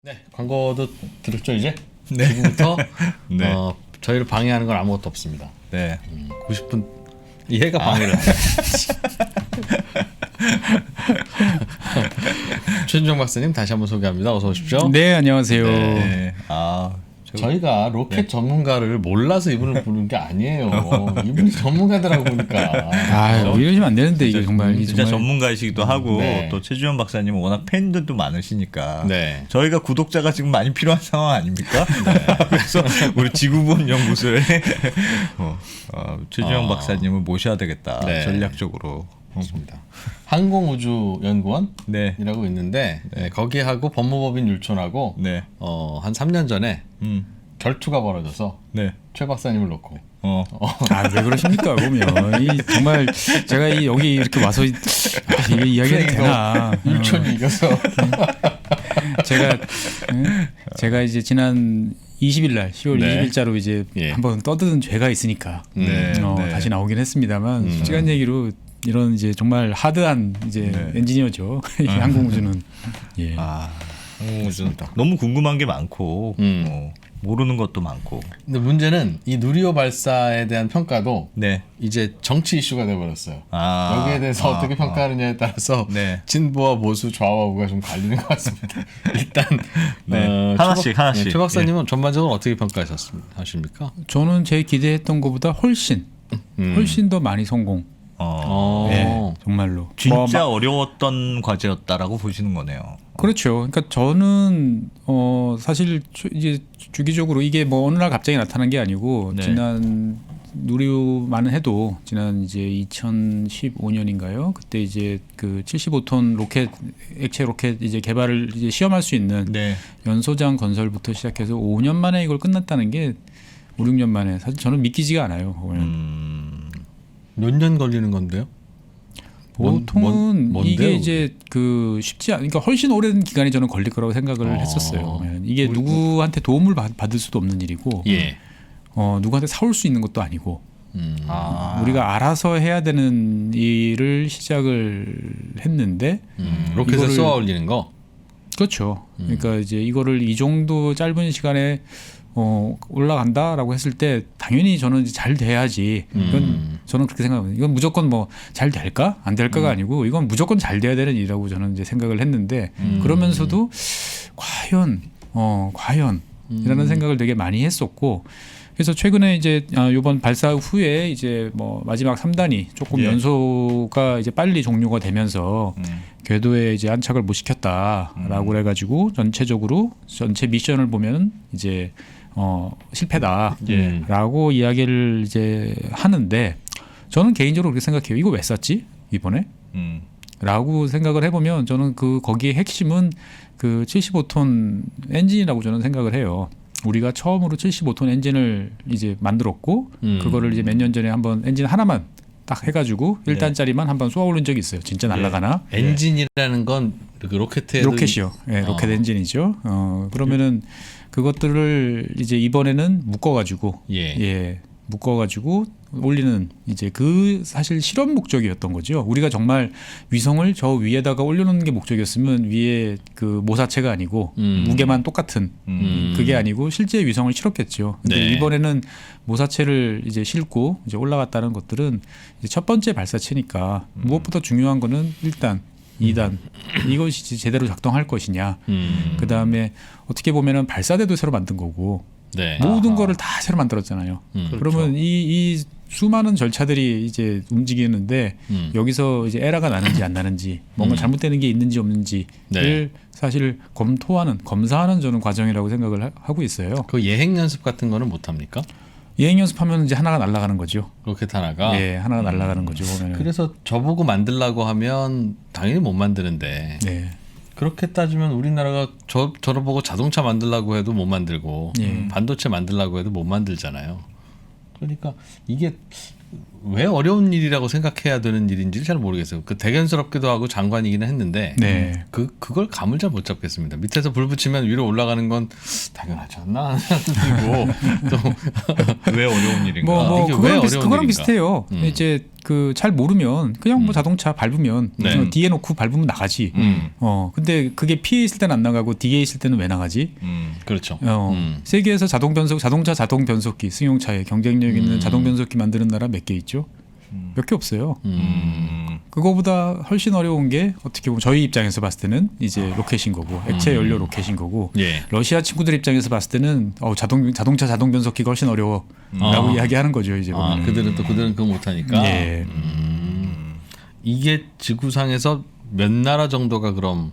네, 광고도 들었죠 이제? 네. 지금부터 네. 저희를 방해하는 건 아무것도 없습니다. 네. 90분 얘가 방해를 하네. 최준정 박사님 다시 한번 소개합니다. 어서 오십시오. 네, 안녕하세요. 네. 저희가 로켓 전문가를 몰라서 이분을 부르는 게 아니에요. 이분이 전문가더라고 보니까. 이러시면 안 되는데 이거 정말 진짜 전문가이시기도 하고 네. 또 최주현 박사님은 워낙 팬들도 많으시니까 네. 저희가 구독자가 지금 많이 필요한 상황 아닙니까? 그래서 우리 지구본 연구소에 최주현 박사님을 모셔야 되겠다. 네. 전략적으로. 그렇습니다. 항공우주연구원이라고 네. 있는데 거기하고 법무법인 율촌하고 네. 한 3년 전에 결투가 벌어져서 네. 최 박사님을 놓고 왜 그러십니까? 보면 정말 제가 여기 이렇게 와서 이거 이야기해도 되나? 율촌이 이겨서 제가 이제 지난 20일 날 10월 네. 20일자로 이제 한번 떠드는 죄가 있으니까 네. 다시 나오긴 했습니다만 솔직한 얘기로 이런 이제 정말 하드한 이제 엔지니어죠. 이 항공우주는 항공우주는 너무 궁금한 게 많고 모르는 것도 많고. 근데 문제는 이 누리호 발사에 대한 평가도 네. 이제 정치 이슈가 돼버렸어요. 여기에 대해서 어떻게 평가하느냐에 따라서 네. 진보와 보수, 좌와 우가 좀 갈리는 것 같습니다. 일단 네. 하나씩. 최 박사님은 전반적으로 어떻게 평가하십니까? 저는 제 기대했던 것보다 훨씬 더 많이 성공. 네, 정말로 진짜 어려웠던 과제였다라고 보시는 거네요. 그렇죠. 그러니까 저는 사실 이제 주기적으로 이게 뭐 어느 날 갑자기 나타난 게 아니고 지난 누리호만은 해도 지난 이제 2015년인가요? 그때 이제 그 75톤 로켓 액체 로켓 이제 개발을 이제 시험할 수 있는 연소장 건설부터 시작해서 5년 만에 이걸 끝났다는 게 5, 6년 만에 사실 저는 믿기지가 않아요. 몇 년 걸리는 건데요? 보통은 뭔데요? 이게 이제 그 쉽지 않, 그러니까 훨씬 오랜 기간이 저는 걸릴 거라고 생각을 했었어요. 이게 누구한테 도움을 받을 수도 없는 일이고, 누구한테 사올 수 있는 것도 아니고, 우리가 알아서 해야 되는 일을 시작을 했는데, 로켓에 쏘아 올리는 거. 그렇죠. 그러니까 이제 이거를 이 정도 짧은 시간에 올라간다라고 했을 때 당연히 저는 이제 잘 돼야지. 이건 저는 그렇게 생각합니다. 이건 무조건 뭐 잘 될까 안 될까가 아니고 이건 무조건 잘 돼야 되는 일이라고 저는 이제 생각을 했는데 그러면서도 과연이라는 생각을 되게 많이 했었고 그래서 최근에 이제 이번 발사 후에 이제 뭐 마지막 3단이 조금 연소가 이제 빨리 종료가 되면서 궤도에 이제 안착을 못 시켰다라고 그래가지고 전체 미션을 보면 이제 실패다라고 이야기를 이제 하는데 저는 개인적으로 그렇게 생각해요. 이거 왜 쐈지 이번에? 라고 생각을 해보면 저는 거기에 핵심은 그 75톤 엔진이라고 저는 생각을 해요. 우리가 처음으로 75톤 엔진을 이제 만들었고 그거를 이제 몇 년 전에 한번 엔진 하나만 딱 해가지고 1단짜리만 한번 쏘아 올린 적이 있어요. 진짜 날아가나? 엔진이라는 건 그 로켓이요. 로켓 엔진이죠. 그러면은 그것들을 이제 이번에는 묶어가지고 묶어가지고 올리는 이제 사실 실험 목적이었던 거죠. 우리가 정말 위성을 저 위에다가 올려놓는 게 목적이었으면 위에 그 모사체가 아니고 무게만 똑같은 그게 아니고 실제 위성을 실었겠죠. 근데 이번에는 모사체를 이제 싣고 이제 올라갔다는 것들은 이제 첫 번째 발사체니까 무엇보다 중요한 거는 1단, 2단 이것이 제대로 작동할 것이냐. 그 다음에 어떻게 보면은 발사대도 새로 만든 거고. 모든 거를 다 새로 만들었잖아요. 그러면 이 수많은 절차들이 이제 움직이는데 여기서 이제 에러가 나는지 안 나는지 뭔가 잘못되는 게 있는지 없는지를 사실 검사하는 저는 과정이라고 생각을 하고 있어요. 그 예행 연습 같은 거는 못 합니까? 예행 연습하면 이제 하나가 날아가는 거죠. 로켓 하나가. 네, 하나가 날아가는 거죠. 보면은. 그래서 저보고 만들라고 하면 당연히 못 만드는데. 그렇게 따지면 우리나라가 저를 보고 자동차 만들라고 해도 못 만들고 반도체 만들라고 해도 못 만들잖아요. 그러니까 이게 왜 어려운 일이라고 생각해야 되는 일인지를 잘 모르겠어요. 그 대견스럽기도 하고 장관이기는 했는데 네. 그걸 감을 잘 못 잡겠습니다. 밑에서 불 붙이면 위로 올라가는 건 당연하지 않나 하는 생각이 들고 또 왜 어려운 일인가? 이게 왜 어려운 그거랑 일인가? 비슷해요. 이제 그 잘 모르면 그냥 뭐 자동차 밟으면 네. 뒤에 놓고 밟으면 나가지. 근데 그게 피해 있을 때는 안 나가고 뒤에 있을 때는 왜 나가지? 그렇죠. 세계에서 자동차 자동 변속기 승용차에 경쟁력 있는 자동 변속기 만드는 나라 몇 개 있죠? 몇 개 없어요. 그거보다 훨씬 어려운 게 어떻게 보면 저희 입장에서 봤을 때는 이제 로켓인 거고 액체 연료 로켓인 거고 예. 러시아 친구들 입장에서 봤을 때는 자동차 자동 변속기가 훨씬 어려워라고 이야기하는 거죠. 이제 보면. 그들은 그거 못하니까. 예. 이게 지구상에서 몇 나라 정도가 그럼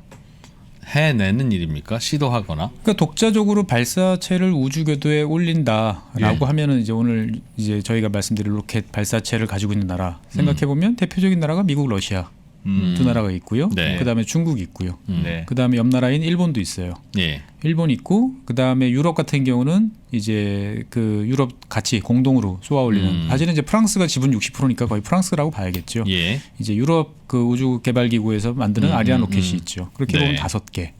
해내는 일입니까? 시도하거나? 그러니까 독자적으로 발사체를 우주 궤도에 올린다라고 하면은 이제 오늘 이제 저희가 말씀드린 로켓 발사체를 가지고 있는 나라 생각해 보면 대표적인 나라가 미국, 러시아 두 나라가 있고요. 네. 그다음에 중국이 있고요. 네. 그다음에 옆 나라인 일본도 있어요. 예. 일본 있고 그다음에 유럽 같은 경우는 이제 그 유럽 같이 공동으로 쏘아 올리는 사실은 이제 프랑스가 지분 60%니까 거의 프랑스라고 봐야겠죠. 예. 이제 유럽 그 우주 개발 기구에서 만드는 아리안 로켓이 있죠. 그렇게 네. 보면 5개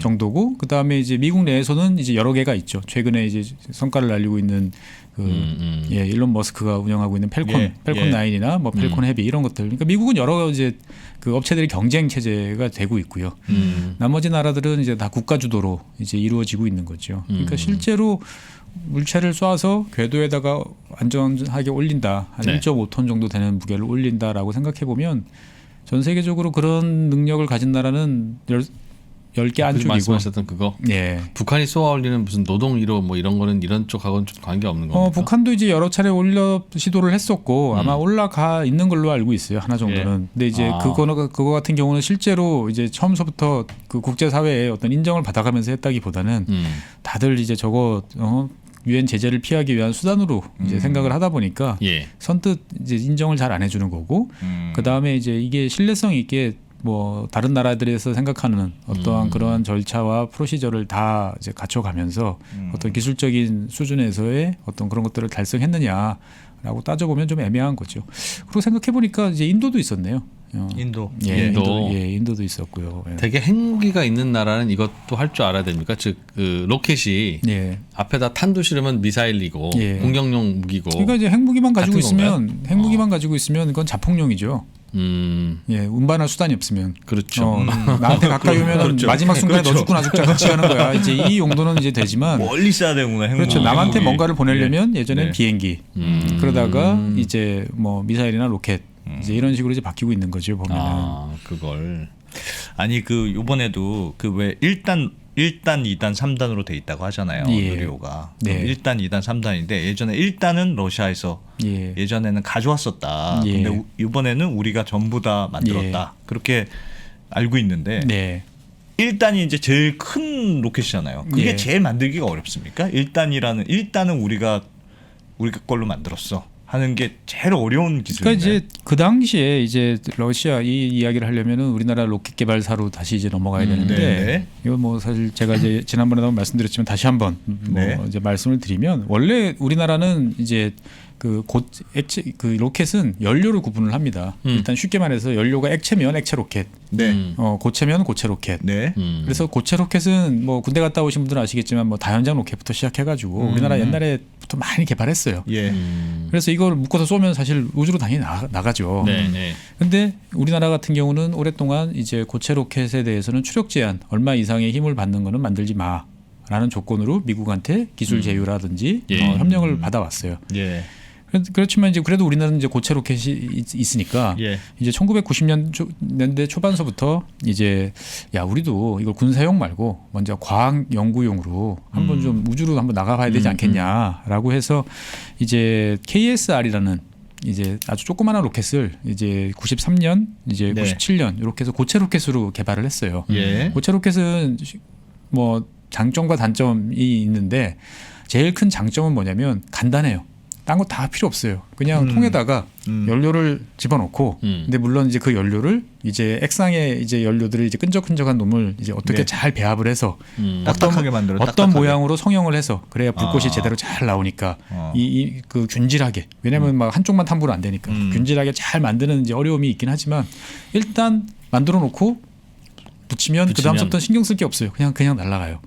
정도고 그다음에 이제 미국 내에서는 이제 여러 개가 있죠. 최근에 이제 성과를 날리고 있는 예, 일론 머스크가 운영하고 있는 펠콘 9이나 뭐 펠콘 헤비 이런 것들. 그러니까 미국은 여러 이제 그 업체들이 경쟁 체제가 되고 있고요. 나머지 나라들은 이제 다 국가 주도로 이제 이루어지고 있는 거죠. 그러니까 실제로 물체를 쏴서 궤도에다가 안전하게 올린다. 한 네. 1.5톤 정도 되는 무게를 올린다라고 생각해 보면 전 세계적으로 그런 능력을 가진 나라는 10개 안쪽이고. 말씀하셨던 그거. 예. 북한이 쏘아 올리는 무슨 노동 1호 뭐 이런 거는 이런 쪽하고는 좀 관계 없는 겁니까? 북한도 이제 여러 차례 올려 시도를 했었고 아마 올라가 있는 걸로 알고 있어요. 하나 정도는. 근데 이제 그거 같은 경우는 실제로 이제 처음서부터 그 국제 사회에 어떤 인정을 받아가면서 했다기보다는 다들 이제 저거 유엔 제재를 피하기 위한 수단으로 이제 생각을 하다 보니까 예. 선뜻 이제 인정을 잘 안 해주는 거고 그 다음에 이제 이게 신뢰성 있게 뭐 다른 나라들에서 생각하는 어떠한 그러한 절차와 프로시저를 다 이제 갖춰가면서 어떤 기술적인 수준에서의 어떤 그런 것들을 달성했느냐라고 따져보면 좀 애매한 거죠. 그리고 생각해 보니까 이제 인도도 있었네요. 인도. 예, 인도. 인도도 있었고요. 예. 되게 핵무기가 있는 나라는 이것도 할 줄 알아야 됩니까? 즉 그 로켓이 예. 앞에다 탄두 실으면 미사일이고 예. 공격용 무기고. 그러니까 이제 핵무기만 가지고 같은 건가요? 있으면 핵무기만 가지고 있으면 그건 자폭용이죠. 예, 운반할 수단이 없으면. 그렇죠. 나한테 가까이 오면 그렇죠. 마지막 순간에 그렇죠. 너 죽고 나 죽자 같이 하는 거야. 이제 이 용도는 이제 되지만. 멀리 쏴야 되구나. 그렇죠. 남한테 뭔가를 보내려면 예전엔 네. 비행기. 그러다가 이제 뭐 미사일이나 로켓 이제 이런 식으로 이제 바뀌고 있는 거죠 보면은. 그걸. 아니 그 이번에도 그 왜 1단, 2단, 3단으로 돼 있다고 하잖아요. 예. 누리호가. 네. 1단, 2단, 3단인데 예전에 1단은 러시아에서 예. 예전에는 가져왔었다. 예. 근데 이번에는 우리가 전부 다 만들었다. 그렇게 알고 있는데 네. 1단이 이제 제일 큰 로켓이잖아요. 그게 예. 제일 만들기가 어렵습니까? 1단은 우리가 걸로 만들었어. 하는 게 제일 어려운 기술인데. 그러니까 이제 그 당시에 이제 러시아 이 이야기를 하려면은 우리나라 로켓 개발사로 다시 이제 넘어가야 되는데 네. 이거 뭐 사실 제가 이제 지난번에도 말씀드렸지만 다시 한번 뭐 네. 이제 말씀을 드리면 원래 우리나라는 이제 그 액체 그 로켓은 연료를 구분을 합니다. 일단 쉽게 말해서 연료가 액체면 액체 로켓, 네. 고체면 고체 로켓. 네. 그래서 고체 로켓은 뭐 군대 갔다 오신 분들은 아시겠지만 뭐 다연장 로켓부터 시작해가지고 우리나라 옛날에부터 많이 개발했어요. 예. 그래서 이걸 묶어서 쏘면 사실 우주로 당연히 나가죠. 네, 네. 근데 우리나라 같은 경우는 오랫동안 이제 고체 로켓에 대해서는 추력 제한 얼마 이상의 힘을 받는 거는 만들지 마라는 조건으로 미국한테 기술 제휴라든지 예. 협력을 받아왔어요. 예. 그렇지만 이제 그래도 우리나라는 이제 고체 로켓이 있으니까 예. 이제 1990년대 초반서부터 이제 야 우리도 이걸 군사용 말고 먼저 과학 연구용으로 한번 좀 우주로 한번 나가봐야 되지 않겠냐라고 해서 이제 KSR이라는 이제 아주 조그마한 로켓을 이제 93년 이제 네. 97년 이렇게 해서 고체 로켓으로 개발을 했어요. 예. 고체 로켓은 뭐 장점과 단점이 있는데 제일 큰 장점은 뭐냐면 간단해요. 딴 거 다 필요 없어요. 그냥 통에다가 연료를 집어넣고, 근데 물론 이제 그 연료를 이제 액상의 이제 연료들을 이제 끈적끈적한 놈을 이제 어떻게 네. 잘 배합을 해서 딱딱하게 만들어. 어떤 딱딱하게. 모양으로 성형을 해서 그래야 불꽃이 제대로 잘 나오니까 그 균질하게, 왜냐면 막 한쪽만 탐부로 안 되니까 균질하게 잘 만드는 이제 어려움이 있긴 하지만 일단 만들어 놓고 붙이면 그 다음부터 신경 쓸 게 없어요. 그냥 날아가요.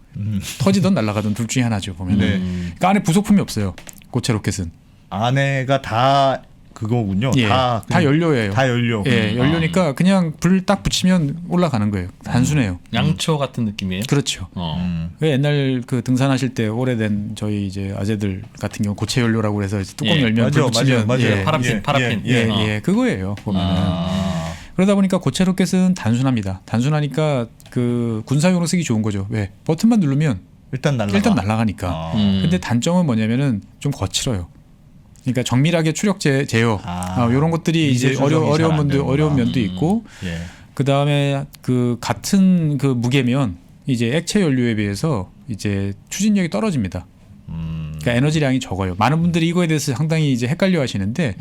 터지든 날아가든 둘 중에 하나죠. 보면 네. 그러니까 안에 부속품이 없어요. 고체 로켓은. 안에가 다 그거군요. 예, 다 연료예요. 다 연료. 예, 연료니까 그냥 불 딱 붙이면 올라가는 거예요. 단순해요. 양초 같은 느낌이에요. 그렇죠. 왜 옛날 그 등산하실 때 오래된 저희 이제 아재들 같은 경우 고체 연료라고 해서 뚜껑 열면 불 붙이면 맞아요. 파라핀. 예, 그거예요. 보면은. 그러다 보니까 고체 로켓은 단순합니다. 단순하니까 그 군사용으로 쓰기 좋은 거죠. 왜? 버튼만 누르면 일단 날아가니까. 근데 단점은 뭐냐면은 좀 거칠어요. 그러니까 정밀하게 추력 제어 이런 것들이 이제 어려운 면도 있고 그 다음에 그 같은 그 무게면 이제 액체 연료에 비해서 이제 추진력이 떨어집니다. 그러니까 에너지량이 적어요. 많은 분들이 이거에 대해서 상당히 이제 헷갈려 하시는데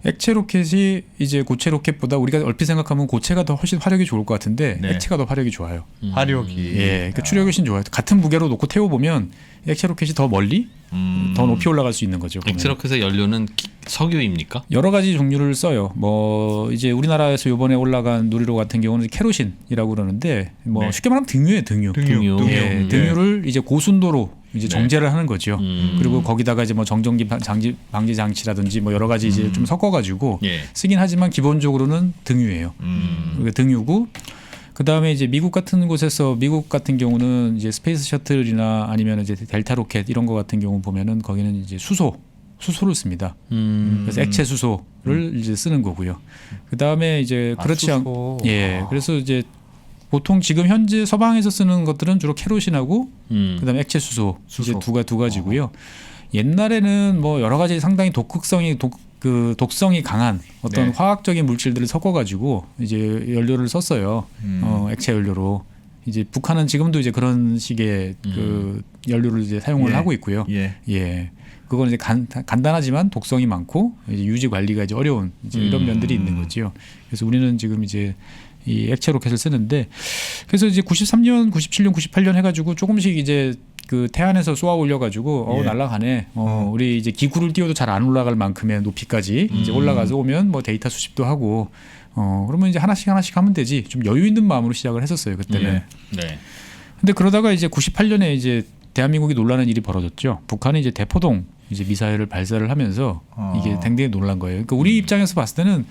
액체 로켓이 이제 고체 로켓보다 우리가 얼핏 생각하면 고체가 더 훨씬 화력이 좋을 것 같은데 액체가 더 화력이 좋아요. 화력이. 예, 그러니까 추력이 훨씬 좋아요. 같은 무게로 놓고 태워 보면 액체 로켓이 더 멀리 더 높이 올라갈 수 있는 거죠. 액체 로켓의 연료는 석유입니까? 여러 가지 종류를 써요. 뭐 이제 우리나라에서 이번에 올라간 누리로 같은 경우는 케로신이라고 그러는데 뭐 쉽게 말하면 등유예요, 등유. 등유를 이제 고순도로 이제 정제를 하는 거죠. 그리고 거기다가 이제 뭐 정전기 방지 장치라든지 뭐 여러 가지 이제 좀 섞어가지고 쓰긴 하지만 기본적으로는 등유예요. 등유고. 그 다음에 이제 미국 같은 미국 같은 경우는 이제 스페이스 셔틀이나 아니면 이제 델타 로켓 이런 거 같은 경우 보면은 거기는 이제 수소를 씁니다. 그래서 액체 수소를 이제 쓰는 거고요. 그 다음에 이제 그렇지 않고 그래서 이제 보통 지금 현재 서방에서 쓰는 것들은 주로 케로신하고 그다음에 액체 수소. 이제 두 가지고요. 옛날에는 뭐 여러 가지 상당히 독성이 강한 어떤 화학적인 물질들을 섞어가지고 이제 연료를 썼어요. 액체 연료로. 이제 북한은 지금도 이제 그런 식의 그 연료를 이제 사용을 하고 있고요. 그건 이제 간단하지만 독성이 많고 이제 유지 관리가 이제 어려운 이제 이런 면들이 있는 거죠. 그래서 우리는 지금 이제 이 액체 로켓을 쓰는데 그래서 이제 93년, 97년, 98년 해가지고 조금씩 이제 그 태안에서 쏘아 올려가지고 날아가네. 우리 이제 기구를 띄워도 잘 안 올라갈 만큼의 높이까지 이제 올라가서 오면 뭐 데이터 수집도 하고 그러면 이제 하나씩 하면 되지. 좀 여유 있는 마음으로 시작을 했었어요 그때는. 근데 그러다가 이제 98년에 이제 대한민국이 놀라는 일이 벌어졌죠. 북한이 이제 대포동 이제 미사일을 발사를 하면서 이게 굉장히 놀란 거예요. 그러니까 우리 입장에서 봤을 때는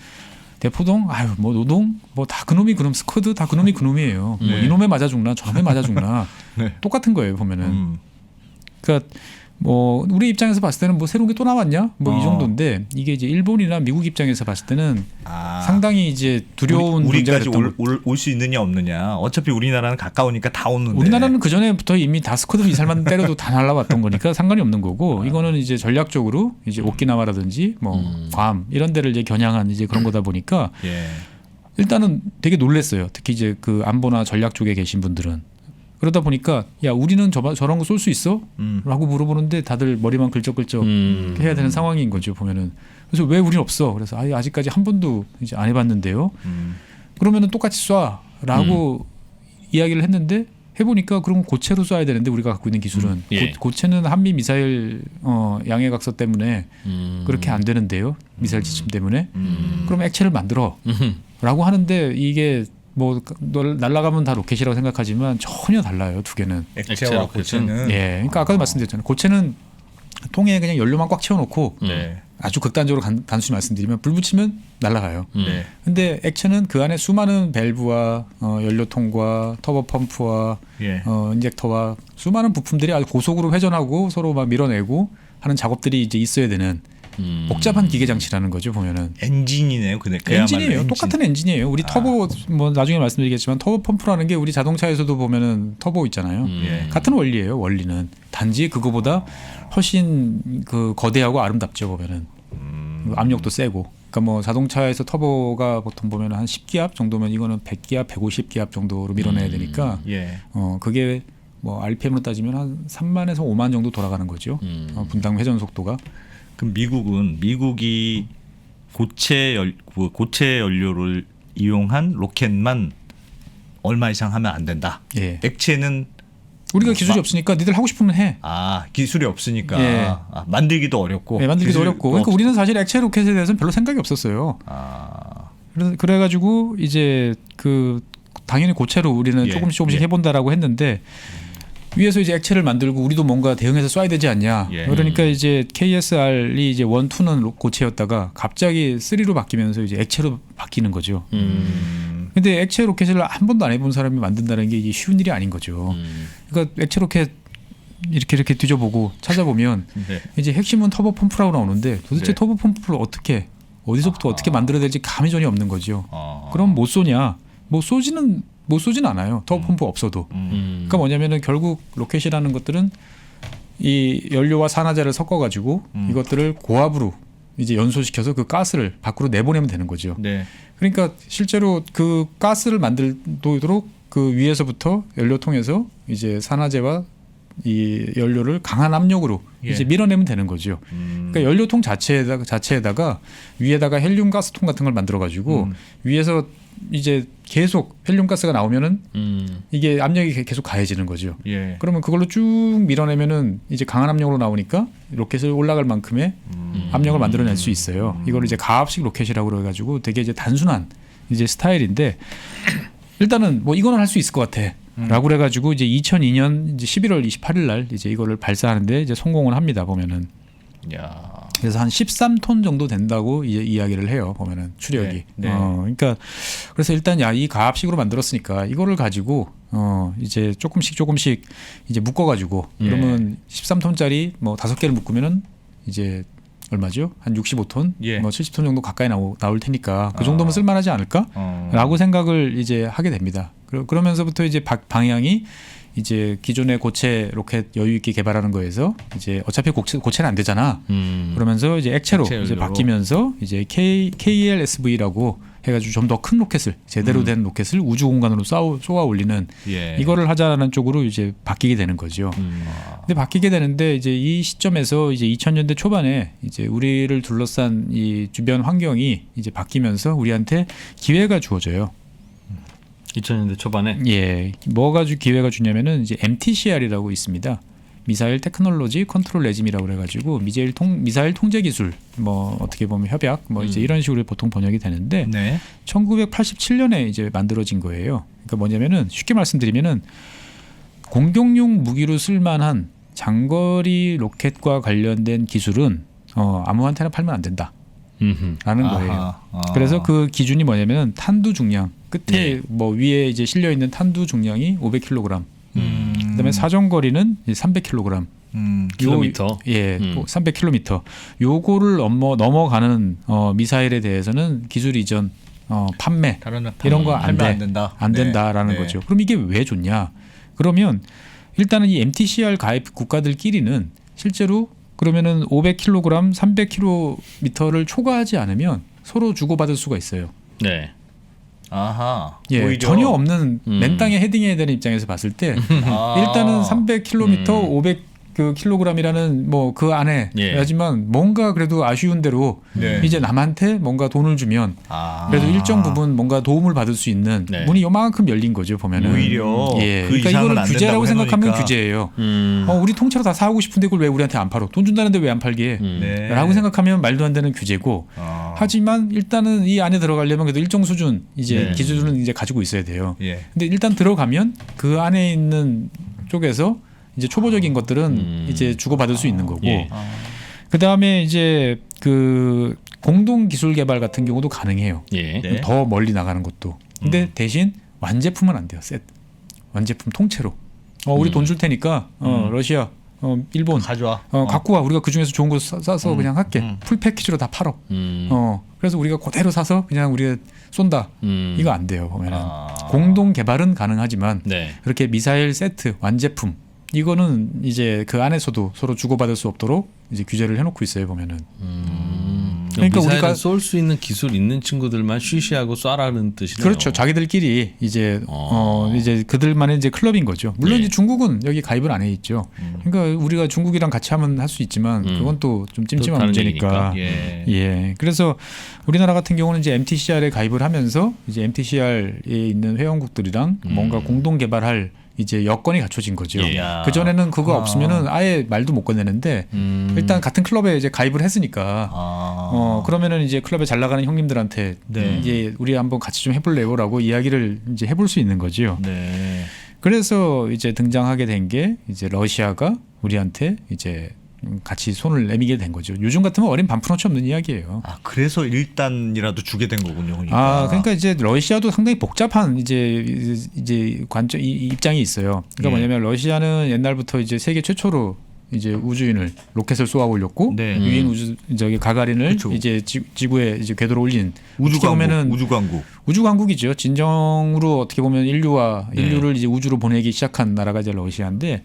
대포동, 뭐 노동, 뭐 다 그놈이 그놈 스쿼드 다 그놈이 그놈이에요. 뭐 이놈에 맞아 죽나 저놈에 맞아 죽나 똑같은 거예요 보면은. 그러니까 뭐 우리 입장에서 봤을 때는 뭐 새로운 게 또 나왔냐 뭐 이 정도인데 이게 이제 일본이나 미국 입장에서 봤을 때는 상당히 이제 두려운 문제가 우리까지 올 수 있느냐 없느냐. 어차피 우리나라는 가까우니까 다 오는데. 우리나라는 그 전에부터 이미 다 스쿼드 미사일만 때려도 다 날라왔던 거니까 상관이 없는 거고 이거는 이제 전략적으로 이제 오키나와라든지 뭐 괌 이런 데를 이제 겨냥한 이제 그런 거다 보니까 일단은 되게 놀랬어요. 특히 이제 그 안보나 전략 쪽에 계신 분들은. 그러다 보니까 야 우리는 저런 거 쏠 수 있어? 라고 물어보는데 다들 머리만 긁적긁적 해야 되는 상황인 거죠 보면은. 그래서 왜 우리는 없어? 그래서 아직까지 한 번도 이제 안 해봤는데요. 그러면은 똑같이 쏴라고 이야기를 했는데 해보니까 그럼 고체로 쏴야 되는데 우리가 갖고 있는 기술은 고체는 한미 미사일 양해각서 때문에 그렇게 안 되는데요. 미사일 지침 때문에. 그럼 액체를 만들어라고 하는데 이게 뭐 날아가면 다 로켓이라고 생각하지만 전혀 달라요 두 개는. 액체와 고체는. 그러니까 아까도 말씀드렸잖아요. 고체는 통에 그냥 연료만 꽉 채워놓고 아주 극단적으로 단순히 말씀드리면 불 붙이면 날아가요. 근데 액체는 그 안에 수많은 밸브와 연료통과 터보 펌프와 인젝터와 수많은 부품들이 아주 고속으로 회전하고 서로 막 밀어내고 하는 작업들이 이제 있어야 되는 복잡한 기계 장치라는 거죠 보면은. 엔진이네요. 엔진이에요. 똑같은 엔진이에요. 우리 터보 뭐 나중에 말씀드리겠지만 터보 펌프라는 게 우리 자동차에서도 보면은 터보 있잖아요. 같은 원리예요. 원리는 단지 그거보다 훨씬 그 거대하고 아름답죠 보면은. 압력도 세고. 그러니까 뭐 자동차에서 터보가 보통 보면 한 10기압 정도면 이거는 100기압, 150기압 정도로 밀어내야 되니까 그게 뭐 RPM으로 따지면 한 3만에서 5만 정도 돌아가는 거죠. 분당 회전 속도가. 그럼 미국이 고체 연료를 이용한 로켓만 얼마 이상 하면 안 된다. 예. 액체는 우리가 기술이 없으니까 니들 하고 싶으면 해. 기술이 없으니까 예. 만들기도 어렵고. 네, 만들기도 어렵고. 그러니까 우리는 사실 액체 로켓에 대해서는 별로 생각이 없었어요. 그래가지고 이제 그 당연히 고체로 우리는 조금씩 해본다라고 했는데 위에서 이제 액체를 만들고 우리도 뭔가 대응해서 쏴야 되지 않냐. 그러니까 이제 KSR이 이제 1, 2는 고체였다가 갑자기 3로 바뀌면서 이제 액체로 바뀌는 거죠. 근데 액체 로켓을 한 번도 안 해본 사람이 만든다는 게 이게 쉬운 일이 아닌 거죠. 그러니까 액체 로켓 이렇게 뒤져보고 찾아보면 이제 핵심은 터보 펌프라고 나오는데 도대체 터보 펌프를 어디서부터 어떻게 만들어야 될지 감이 전혀 없는 거죠. 그럼 못 쏘냐? 못 쏘지는 않아요. 터보 펌프 없어도. 그러니까 뭐냐면은 결국 로켓이라는 것들은 이 연료와 산화제를 섞어가지고 이것들을 고압으로 이제 연소시켜서 그 가스를 밖으로 내보내면 되는 거죠. 네. 그러니까 실제로 그 가스를 만들도록 그 위에서부터 연료통에서 이제 산화제와 이 연료를 강한 압력으로 이제 밀어내면 되는 거죠. 그러니까 연료통 자체에다가 위에다가 헬륨 가스통 같은 걸 만들어 가지고 위에서 이제 계속 헬륨 가스가 나오면은 이게 압력이 계속 가해지는 거죠. 그러면 그걸로 쭉 밀어내면은 이제 강한 압력으로 나오니까 로켓을 올라갈 만큼의 압력을 만들어낼 수 있어요. 이걸 이제 가압식 로켓이라고 그래가지고 되게 이제 단순한 이제 스타일인데 일단은 뭐 이거는 할 수 있을 것 같아. 라고 그래가지고 이제 2002년 이제 11월 28일 날 이제 이거를 발사하는데 이제 성공을 합니다. 보면은. 그래서 한 13톤 정도 된다고 이제 이야기를 해요. 보면은 추력이. 그러니까 그래서 일단 이 가압식으로 만들었으니까 이거를 가지고 이제 조금씩 이제 묶어가지고 그러면 13톤짜리 뭐 5개를 묶으면은 이제 얼마죠? 한 65톤, 뭐 70톤 정도 가까이 나올 테니까 그 정도면 쓸만하지 않을까?라고 생각을 이제 하게 됩니다. 그러면서부터 이제 방향이 이제 기존의 고체 로켓 여유 있게 개발하는 거에서 이제 어차피 고체는 안 되잖아. 그러면서 이제 액체로 이제 바뀌면서 이제 KLSV라고 해가지고 좀 더 큰 로켓을 제대로 된 로켓을 우주 공간으로 쏘아 올리는 이거를 하자라는 쪽으로 이제 바뀌게 되는 거죠. 근데 바뀌게 되는데 이제 이 시점에서 이제 2000년대 초반에 이제 우리를 둘러싼 이 주변 환경이 이제 바뀌면서 우리한테 기회가 주어져요. 2000년대 초반에 뭐가 기회가 주냐면은 이제 MTCR이라고 있습니다. 미사일 테크놀로지 컨트롤 레짐이라고 그래가지고 미사일 통제 기술 뭐 어떻게 보면 협약 뭐 이제 이런 식으로 보통 번역이 되는데 1987년에 이제 만들어진 거예요. 그러니까 뭐냐면은 쉽게 말씀드리면은 공격용 무기로 쓸만한 장거리 로켓과 관련된 기술은 아무한테나 팔면 안 된다. 라는 거예요. 그래서 그 기준이 뭐냐면은 탄두 중량 끝에 뭐 위에 이제 실려 있는 탄두 중량이 500kg. 그다음에 사정거리는 300kg. 킬로미터. 300km. 요거를 넘어가는 미사일에 대해서는 기술 이전, 판매 이런 거 안 된다라는 거죠. 그럼 이게 왜 좋냐? 그러면 일단은 이 MTCR 가입 국가들끼리는 실제로 그러면은 500kg, 300km를 초과하지 않으면 서로 주고받을 수가 있어요. 전혀 없는 맨 땅에 헤딩해야 되는 입장에서 봤을 때 일단은 300km, 500kg이라는 뭐 그 안에 하지만 뭔가 그래도 아쉬운 대로 이제 남한테 뭔가 돈을 주면 그래도 일정 부분 뭔가 도움을 받을 수 있는 문이 요만큼 열린 거죠. 보면은 오히려 그러니까 이거를 규제라고 생각하면 규제예요. 우리 통째로 다 사오고 싶은데 그걸 왜 우리한테 안 팔어? 돈 준다는데 왜 안 팔게? 라고 생각하면 말도 안 되는 규제고 하지만 일단은 이 안에 들어가려면 그래도 일정 수준 이제 기준은 이제 가지고 있어야 돼요. 근데 일단 들어가면 그 안에 있는 쪽에서 이제 초보적인 것들은 이제 주고받을 수 있는 거고 그 다음에 이제 그 공동 기술 개발 같은 경우도 가능해요. 더 멀리 나가는 것도. 근데 대신 완제품은 안 돼요. 완제품 통째로. 우리 돈 줄 테니까 러시아, 일본 가져와. 갖고 와. 우리가 그 중에서 좋은 거 싸서 그냥 할게. 풀 패키지로 다 팔어. 그래서 우리가 그대로 사서 그냥 우리가 쏜다. 이거 안 돼요. 보면은 공동 개발은 가능하지만 그렇게 미사일 세트 완제품 이거는 이제 그 안에서도 서로 주고받을 수 없도록 이제 규제를 해놓고 있어요. 보면은. 그러니까 우리가 쏠 수 있는 기술 있는 친구들만 쉬쉬하고 쏴라는 뜻이네요. 그렇죠. 자기들끼리 이제 이제 그들만의 이제 클럽인 거죠. 물론 이제 중국은 여기 가입을 안 해 있죠. 그러니까 우리가 중국이랑 같이 하면 할 수 있지만 그건 또 좀 찜찜한 문제니까. 예. 그래서 우리나라 같은 경우는 이제 MTCR에 가입을 하면서 이제 MTCR에 있는 회원국들이랑 뭔가 공동 개발할 이제 여건이 갖춰진 거죠. 그 전에는 그거 없으면은 아예 말도 못 꺼내는데 일단 같은 클럽에 이제 가입을 했으니까 그러면은 이제 클럽에 잘 나가는 형님들한테 이제 우리 한번 같이 좀 해볼래요라고 이야기를 이제 해볼 수 있는 거죠. 네. 그래서 이제 등장하게 된 게 이제 러시아가 우리한테 이제 같이 손을 내미게 된 거죠. 요즘 같으면 어린 반푼어치 없는 이야기예요. 아, 그래서 일단이라도 주게 된 거군요. 그러니까. 그러니까 이제 러시아도 상당히 복잡한 이제 관점 입장이 있어요. 그러니까 뭐냐면 러시아는 옛날부터 이제 세계 최초로 이제 우주인을 로켓을 쏘아 올렸고 유인 우주 저기 가가린을 그쵸. 이제 지구에 이제 궤도로 올린 우주강국이죠. 진정으로 어떻게 보면 인류를 이제 우주로 보내기 시작한 나라가 이제 러시아인데.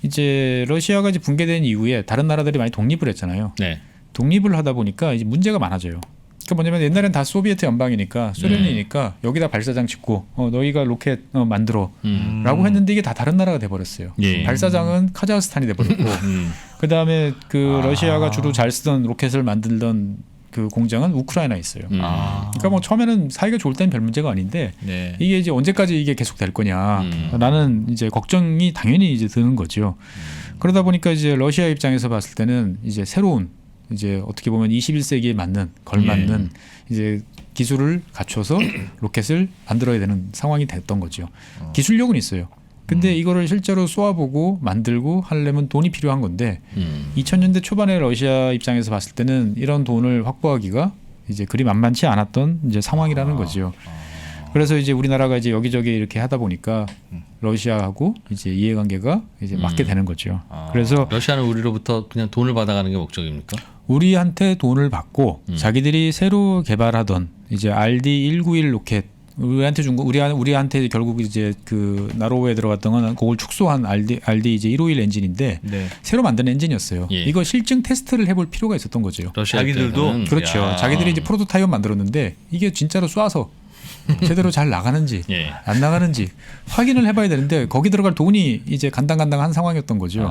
이제 러시아가 이제 붕괴된 이후에 다른 나라들이 많이 독립을 했잖아요. 독립을 하다 보니까 이제 문제가 많아져요. 그러니까 뭐냐면 옛날엔 다 소비에트 연방이니까 소련이니까 여기다 발사장 짓고 너희가 로켓 만들어라고 했는데 이게 다 다른 나라가 돼버렸어요. 발사장은 카자흐스탄이 돼버렸고 그다음에 그 러시아가 주로 잘 쓰던 로켓을 만들던 그 공장은 우크라이나에 있어요. 그러니까 뭐 처음에는 사이가 좋을 때는 별 문제가 아닌데 이게 이제 언제까지 이게 계속 될 거냐 라는 이제 걱정이 당연히 이제 드는 거죠. 그러다 보니까 이제 러시아 입장에서 봤을 때는 이제 새로운 이제 어떻게 보면 21세기에 걸맞는 이제 기술을 갖춰서 로켓을 만들어야 되는 상황이 됐던 거죠. 기술력은 있어요. 근데 이거를 실제로 쏘아보고 만들고 하려면 돈이 필요한 건데 2000년대 초반에 러시아 입장에서 봤을 때는 이런 돈을 확보하기가 이제 그리 만만치 않았던 이제 상황이라는 거죠. 그래서 이제 우리나라가 이제 여기저기 이렇게 하다 보니까 러시아하고 이제 이해관계가 이제 맞게 되는 거죠. 그래서 러시아는 우리로부터 그냥 돈을 받아가는 게 목적입니까? 우리한테 돈을 받고 자기들이 새로 개발하던 이제 RD191 로켓 우리한테 준 거 우리한테 결국 이제 그 나로우에 들어갔던 건 그걸 축소한 RD 이제 151 엔진인데 새로 만든 엔진이었어요. 이거 실증 테스트를 해볼 필요가 있었던 거죠. 자기들도 그렇죠. 자기들이 이제 프로토타입 만들었는데 이게 진짜로 쏴서 제대로 잘 나가는지 안 나가는지 확인을 해봐야 되는데 거기 들어갈 돈이 이제 간당간당한 상황이었던 거죠.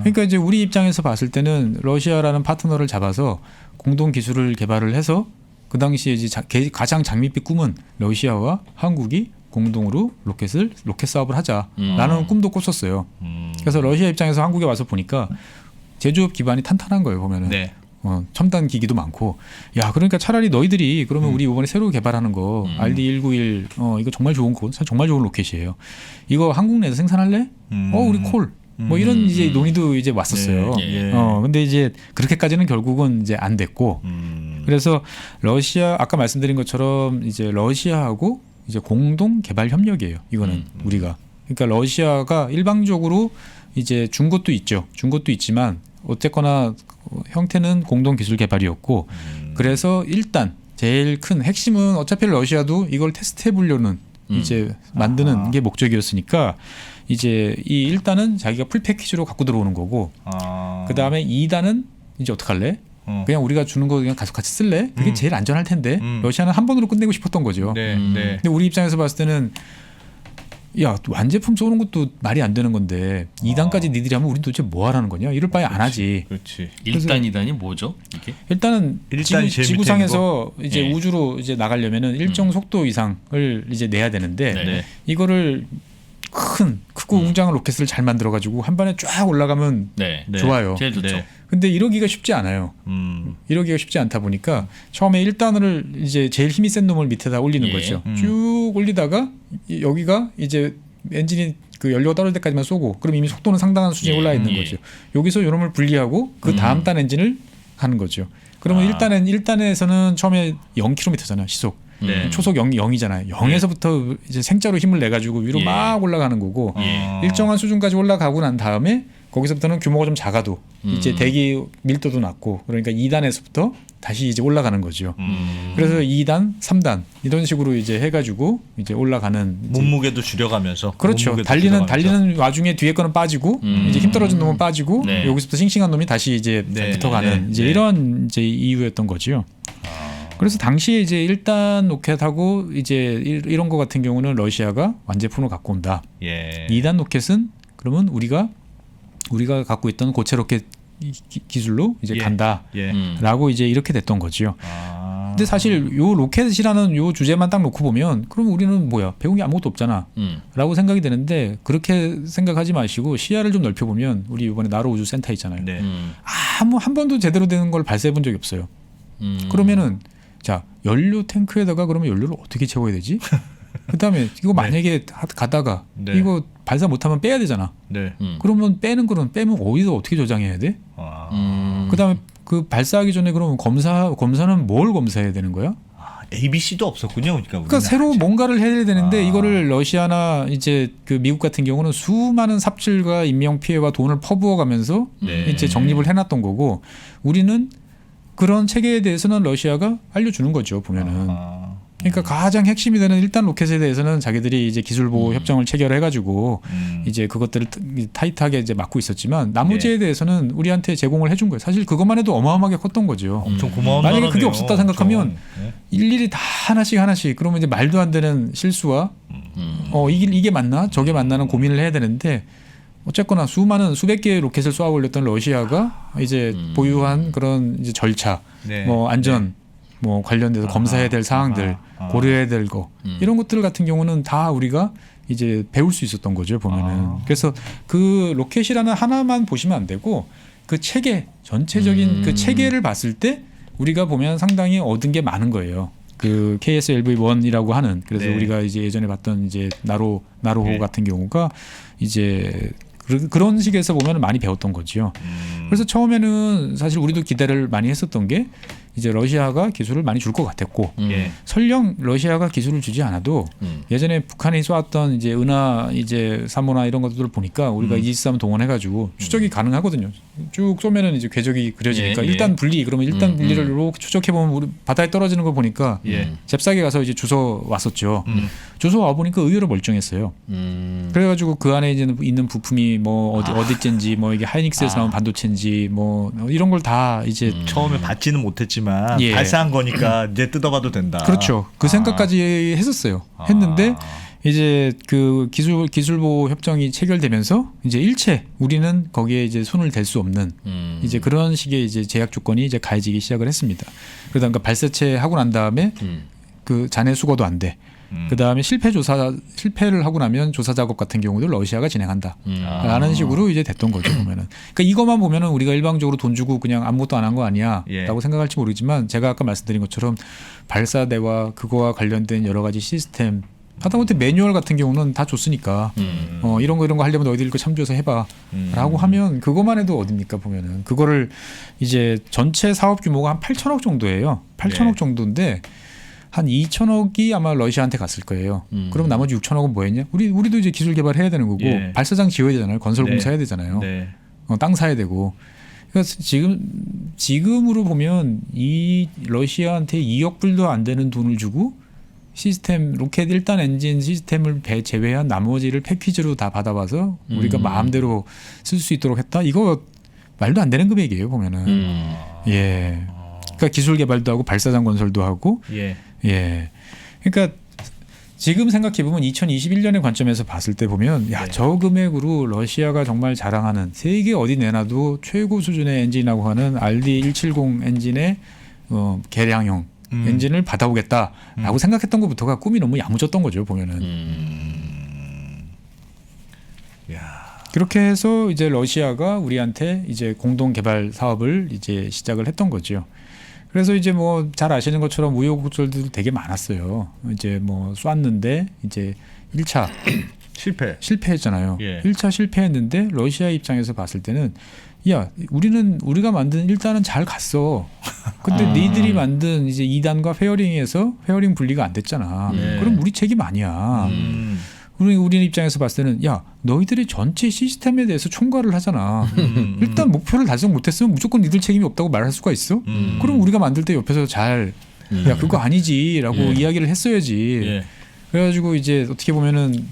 그러니까 이제 우리 입장에서 봤을 때는 러시아라는 파트너를 잡아서 공동 기술을 개발을 해서 그 당시에 이제 가장 장밋빛 꿈은 러시아와 한국이 공동으로 로켓 사업을 하자라는 꿈도 꿨었어요. 그래서 러시아 입장에서 한국에 와서 보니까 제조업 기반이 탄탄한 거예요. 보면은 첨단 기기도 많고, 야 그러니까 차라리 너희들이 그러면 우리 이번에 새로 개발하는 거 RD191 이거 정말 좋은 거, 정말 좋은 로켓이에요. 이거 한국 내에서 생산할래? 우리 콜. 뭐 이런 이제 논의도 이제 왔었어요. 근데 이제 그렇게까지는 결국은 이제 안 됐고, 그래서 러시아 아까 말씀드린 것처럼 이제 러시아하고 이제 공동 개발 협력이에요. 이거는 우리가 그러니까 러시아가 일방적으로 이제 준 것도 있죠. 준 것도 있지만 어쨌거나 형태는 공동 기술 개발이었고, 그래서 일단 제일 큰 핵심은 어차피 러시아도 이걸 테스트해 보려는 이제 만드는 게 목적이었으니까. 이제 이 1단은 자기가 풀 패키지로 갖고 들어오는 거고, 그 다음에 2단은 이제 어떡할래? 그냥 우리가 주는 거 그냥 같이 쓸래? 그게 제일 안전할 텐데 러시아는 한 번으로 끝내고 싶었던 거죠. 근데 우리 입장에서 봤을 때는 야 완제품 쏘는 것도 말이 안 되는 건데 2단까지 니들이 하면 우린 도대체 뭐 하라는 거냐? 이럴 바에 안 하지. 1단, 2단이 뭐죠? 이게? 일단은 지구상에서 이제 우주로 이제 나가려면은 일정 속도 이상을 이제 내야 되는데 이거를 크고 웅장한 로켓을 잘 만들어 가지고 한 번에 쫙 올라가면 좋아요. 제일 좋죠. 근데 이러기가 쉽지 않아요. 이러기가 쉽지 않다 보니까 처음에 1단을 이제 제일 힘이 센 놈을 밑에다 올리는 거죠. 쭉 올리다가 여기가 이제 엔진이 그 연료가 떨어질 때까지만 쏘고, 그럼 이미 속도는 상당한 수준에 올라 있는 거죠. 여기서 요놈을 분리하고 그 다음 단 엔진을 하는 거죠. 그러면 1단에서는 처음에 0km잖아요, 시속. 초속 0이잖아요. 0에서부터 이제 생자로 힘을 내 가지고 위로 막 올라가는 거고, 일정한 수준까지 올라가고 난 다음에 거기서부터는 규모가 좀 작아도 이제 대기 밀도도 낮고 그러니까 2단에서부터 다시 이제 올라가는 거죠. 그래서 2단, 3단 이런 식으로 이제 해가지고 이제 올라가는 몸무게도 줄여가면서 그렇죠. 몸무게도 달리는 와중에 뒤에 거는 빠지고 이제 힘 떨어진 놈은 빠지고 네. 여기서부터 싱싱한 놈이 다시 이제 붙어가는 이제 이런 이제 이유였던 거죠. 그래서 당시에 이제 1단 로켓하고 이제 이런 거 같은 경우는 러시아가 완제품으로 갖고 온다. 2단 로켓은 그러면 우리가 갖고 있던 고체 로켓 기술로 이제 간다라고 이제 이렇게 됐던 거죠. 근데 사실 요 로켓이라는 요 주제만 딱 놓고 보면 그럼 우리는 뭐야 배운 게 아무것도 없잖아라고 생각이 되는데 그렇게 생각하지 마시고 시야를 좀 넓혀보면 우리 이번에 나로 우주 센터 있잖아요. 한 번도 제대로 되는 걸 발사해 본 적이 없어요. 그러면은 자 연료 탱크에다가 그러면 연료를 어떻게 채워야 되지? 그다음에 이거 만약에 가다가 이거 발사 못하면 빼야 되잖아. 그러면 빼면 어디서 어떻게 저장해야 돼? 그다음에 그 발사하기 전에 그러면 검사는 뭘 검사해야 되는 거야? ABC도 없었군요. 그러니까 새로 뭔가를 해야 되는데 이거를 러시아나 이제 그 미국 같은 경우는 수많은 삽질과 인명 피해와 돈을 퍼부어가면서 이제 정립을 해놨던 거고 우리는 그런 체계에 대해서는 러시아가 알려주는 거죠 보면은. 그러니까 가장 핵심이 되는 1단 로켓에 대해서는 자기들이 이제 기술 보호 협정을 체결해가지고 이제 그것들을 타이트하게 이제 막고 있었지만 나머지에 대해서는 우리한테 제공을 해준 거예요. 사실 그것만 해도 어마어마하게 컸던 거죠. 엄청 고마운 만약에 나라네요. 그게 없었다 생각하면 일일이 다 하나씩 그러면 이제 말도 안 되는 실수와 이게 맞나 저게 맞나는 고민을 해야 되는데 어쨌거나 수백 개의 로켓을 쏘아 올렸던 러시아가 이제 보유한 그런 이제 절차, 뭐 안전, 뭐 관련돼서 검사해야 될 사항들, 고려해야 될 거 이런 것들 같은 경우는 다 우리가 이제 배울 수 있었던 거죠 보면은. 그래서 그 로켓이라는 하나만 보시면 안 되고 그 체계 전체적인 그 체계를 봤을 때 우리가 보면 상당히 얻은 게 많은 거예요. 그 KSLV-1이라고 하는 그래서 우리가 이제 예전에 봤던 이제 나로호 같은 경우가 이제 그런 식에서 보면 많이 배웠던 거죠. 그래서 처음에는 사실 우리도 기대를 많이 했었던 게 이제 러시아가 기술을 많이 줄 것 같았고 설령 러시아가 기술을 주지 않아도 예전에 북한이 쏘았던 이제 은하 이제 3호나 이런 것들을 보니까 우리가 이지스함 동원해가지고 추적이 가능하거든요. 쭉 쏘면은 이제 궤적이 그려지니까 일단 분리 그러면 일단 분리를 이렇게 추적해 보면 우리 바다에 떨어지는 걸 보니까 잽싸게 가서 이제 주워 왔었죠. 주워 와 보니까 의외로 멀쩡했어요. 그래가지고 그 안에 이제 있는 부품이 뭐 어디쯤인지 뭐 이게 하이닉스에서 나온 반도체인지 뭐 이런 걸 다 이제 처음에 받지는 못했지만 발사한 거니까 이제 뜯어봐도 된다. 그렇죠. 그 생각까지 했었어요. 했는데 이제 그 기술 보호 협정이 체결되면서 이제 일체 우리는 거기에 이제 손을 댈 수 없는 이제 그런 식의 이제 제약 조건이 이제 가해지기 시작을 했습니다. 그러다가 발사체 하고 난 다음에 그 잔해 수거도 안 돼. 그 다음에 실패를 하고 나면 조사 작업 같은 경우도 러시아가 진행한다. 라는 식으로 이제 됐던 거죠 보면은. 그러니까 이것만 보면은 우리가 일방적으로 돈 주고 그냥 아무것도 안 한 거 아니야라고 생각할지 모르지만 제가 아까 말씀드린 것처럼 발사대와 그거와 관련된 여러 가지 시스템. 하다못해 매뉴얼 같은 경우는 다 줬으니까 이런 거 하려면 너희들 거 참조해서 해봐라고 하면 그것만 해도 어딥니까 보면은 그거를 이제 전체 사업 규모가 한 8천억 정도예요. 8천억 정도인데. 한 2천억이 아마 러시아한테 갔을 거예요. 그럼 나머지 6천억은 뭐였냐? 우리도 이제 기술 개발해야 되는 거고 발사장 지어야 되잖아요. 건설 공사해야 되잖아요. 땅 사야 되고. 그러니까 지금으로 보면 이 러시아한테 2억 불도 안 되는 돈을 주고 시스템 로켓 1단 엔진 시스템을 제외한 나머지를 패키지로 다 받아와서 우리가 마음대로 쓸 수 있도록 했다. 이거 말도 안 되는 금액이에요 보면은. 그러니까 기술 개발도 하고 발사장 건설도 하고. 그러니까 지금 생각해 보면 2021년의 관점에서 봤을 때 보면 저 금액으로 러시아가 정말 자랑하는 세계 어디 내놔도 최고 수준의 엔진이라고 하는 RD170 엔진의 개량형 엔진을 받아오겠다라고 생각했던 것부터가 꿈이 너무 야무졌던 거죠 보면은. 그렇게 해서 이제 러시아가 우리한테 이제 공동 개발 사업을 이제 시작을 했던 거죠. 그래서 이제 뭐 잘 아시는 것처럼 우여곡절도 되게 많았어요. 이제 뭐 쐈는데 이제 1차 실패했잖아요. 1차 실패했는데 러시아 입장에서 봤을 때는 야, 우리가 만든 1단은 잘 갔어. 근데 니들이 만든 이제 2단과 페어링에서 페어링 분리가 안 됐잖아. 그럼 우리 책임 아니야. 우리 입장에서 봤을 때는 야 너희들이 전체 시스템에 대해서 총괄을 하잖아. 일단 목표를 달성 못했으면 무조건 니들 책임이 없다고 말할 수가 있어? 그럼 우리가 만들 때 옆에서 잘 야 그거 아니지라고 이야기를 했어야지. 그래가지고 이제 어떻게 보면은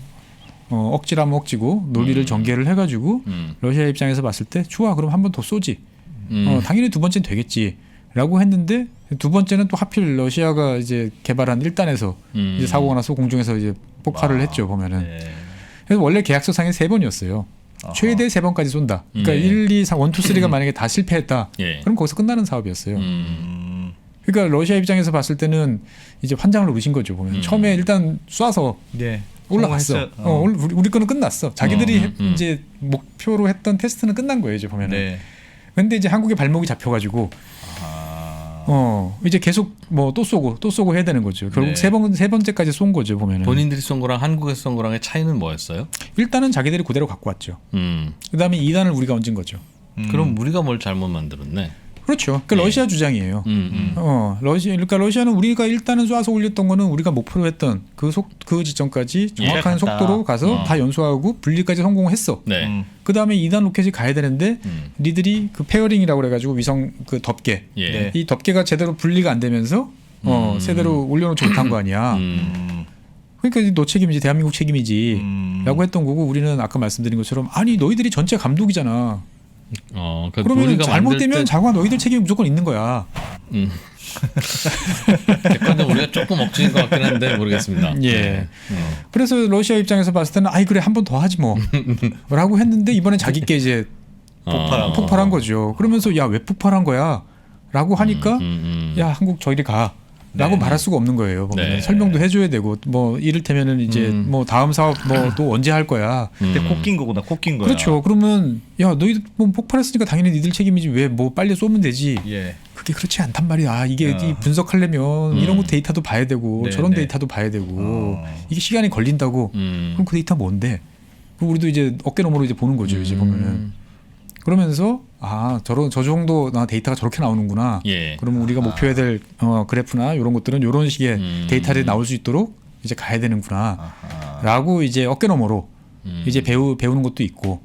억지라면 억지고 논리를 전개를 해가지고 러시아 입장에서 봤을 때 좋아 그럼 한 번 더 쏘지. 당연히 두 번째는 되겠지라고 했는데 두 번째는 또 하필 러시아가 이제 개발한 1단에서 이제 사고가 나서 공중에서 이제 폭발을 했죠 보면은. 그래서 원래 계약서상에 3번이었어요. 최대 3번까지 쏜다. 그러니까 1, 2, 3, 1, 2, 3가 만약에 다 실패했다. 그럼 거기서 끝나는 사업이었어요. 그러니까 러시아 입장에서 봤을 때는 이제 환장을 놓으신 거죠 보면. 처음에 일단 쏴서 올라갔어. 우리 거는 끝났어. 자기들이 이제 목표로 했던 테스트는 끝난 거예요 이제 보면은. 근데 이제 한국의 발목이 잡혀가지고 이제 계속 뭐 또 쏘고 해야 되는 거죠. 결국 세 번째까지 쏜 거죠 보면은. 본인들이 쏜 거랑 한국에서 쏜 거랑의 차이는 뭐였어요? 일단은 자기들이 그대로 갖고 왔죠. 그다음에 2단을 우리가 얹은 거죠. 그럼 우리가 뭘 잘못 만들었네? 그렇죠. 그 러시아 주장이에요. 그러니까 러시아는 우리가 일단은 쏴서 올렸던 거는 우리가 목표로 했던 그 지점까지 정확한 속도로 가서 다 연소하고 분리까지 성공했어. 그 다음에 2단 로켓이 가야 되는데 니들이 그 페어링이라고 그래가지고 위성 그 덮개 이 덮개가 제대로 분리가 안 되면서 제대로 올려놓지 못한 거 아니야. 그러니까 너 책임이지 대한민국 책임이지라고 했던 거고 우리는 아까 말씀드린 것처럼 아니 너희들이 전체 감독이잖아. 그러면 우리가 잘못되면 자과 너희들 책임이 무조건 있는 거야. 객관적으로 우리가 조금 억지인 것 같긴 한데 모르겠습니다. 그래서 러시아 입장에서 봤을 때는 아이 그래 한 번 더 하지 뭐라고 했는데 이번엔 자기께 이제 폭발한 거죠. 그러면서 야 왜 폭발한 거야?라고 하니까 야 한국 저리 가. 라고 말할 수가 없는 거예요. 설명도 해줘야 되고 뭐 이를테면은 이제 뭐 다음 사업 뭐 또 언제 할 거야. 근데 코 낀 거구나. 코 낀 거야. 그렇죠. 그러면 야 너희들 뭐 폭발했으니까 당연히 니들 책임이지 왜 뭐 빨리 쏘면 되지. 그게 그렇지 않단 말이야. 이게 분석하려면 이런 거 데이터도 봐야 되고 저런 데이터도 봐야 되고 이게 시간이 걸린다고. 그럼 그 데이터 뭔데? 그럼 우리도 이제 어깨너머로 이제 보는 거죠. 이제 보면은. 그러면서 저 정도 데이터가 저렇게 나오는구나. 그러면 우리가 목표해야 될 그래프나 이런 것들은 이런 식의 데이터들이 나올 수 있도록 이제 가야 되는구나라고 이제 어깨너머로 이제 배우는 것도 있고.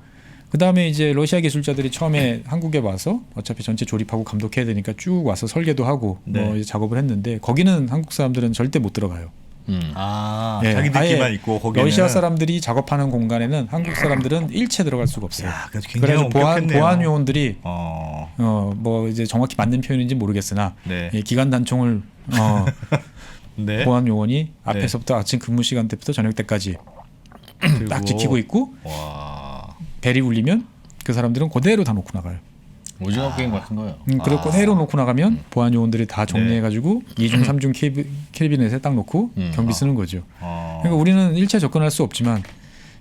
그다음에 이제 러시아 기술자들이 처음에 한국에 와서 어차피 전체 조립하고 감독해야 되니까 쭉 와서 설계도 하고 뭐 이제 작업을 했는데 거기는 한국 사람들은 절대 못 들어가요. 자기들끼리만 있고 거기는 러시아 사람들이 작업하는 공간에는 한국 사람들은 일체 들어갈 수가 없어요. 그래서 보안 요원들이 뭐 이제 정확히 맞는 표현인지 모르겠으나 기간 단총을 보안 요원이 앞에서부터 아침 근무 시간 때부터 저녁 때까지 딱 지키고 있고 벨이 울리면 그 사람들은 그대로 다 놓고 나가요. 오징어 게임 같은 거요. 그리고 그대로 놓고 나가면 보안 요원들이 다 정리해가지고 2중 3중 캐비넷에 딱 놓고 경비 쓰는 거죠. 그러니까 우리는 일체 접근할 수 없지만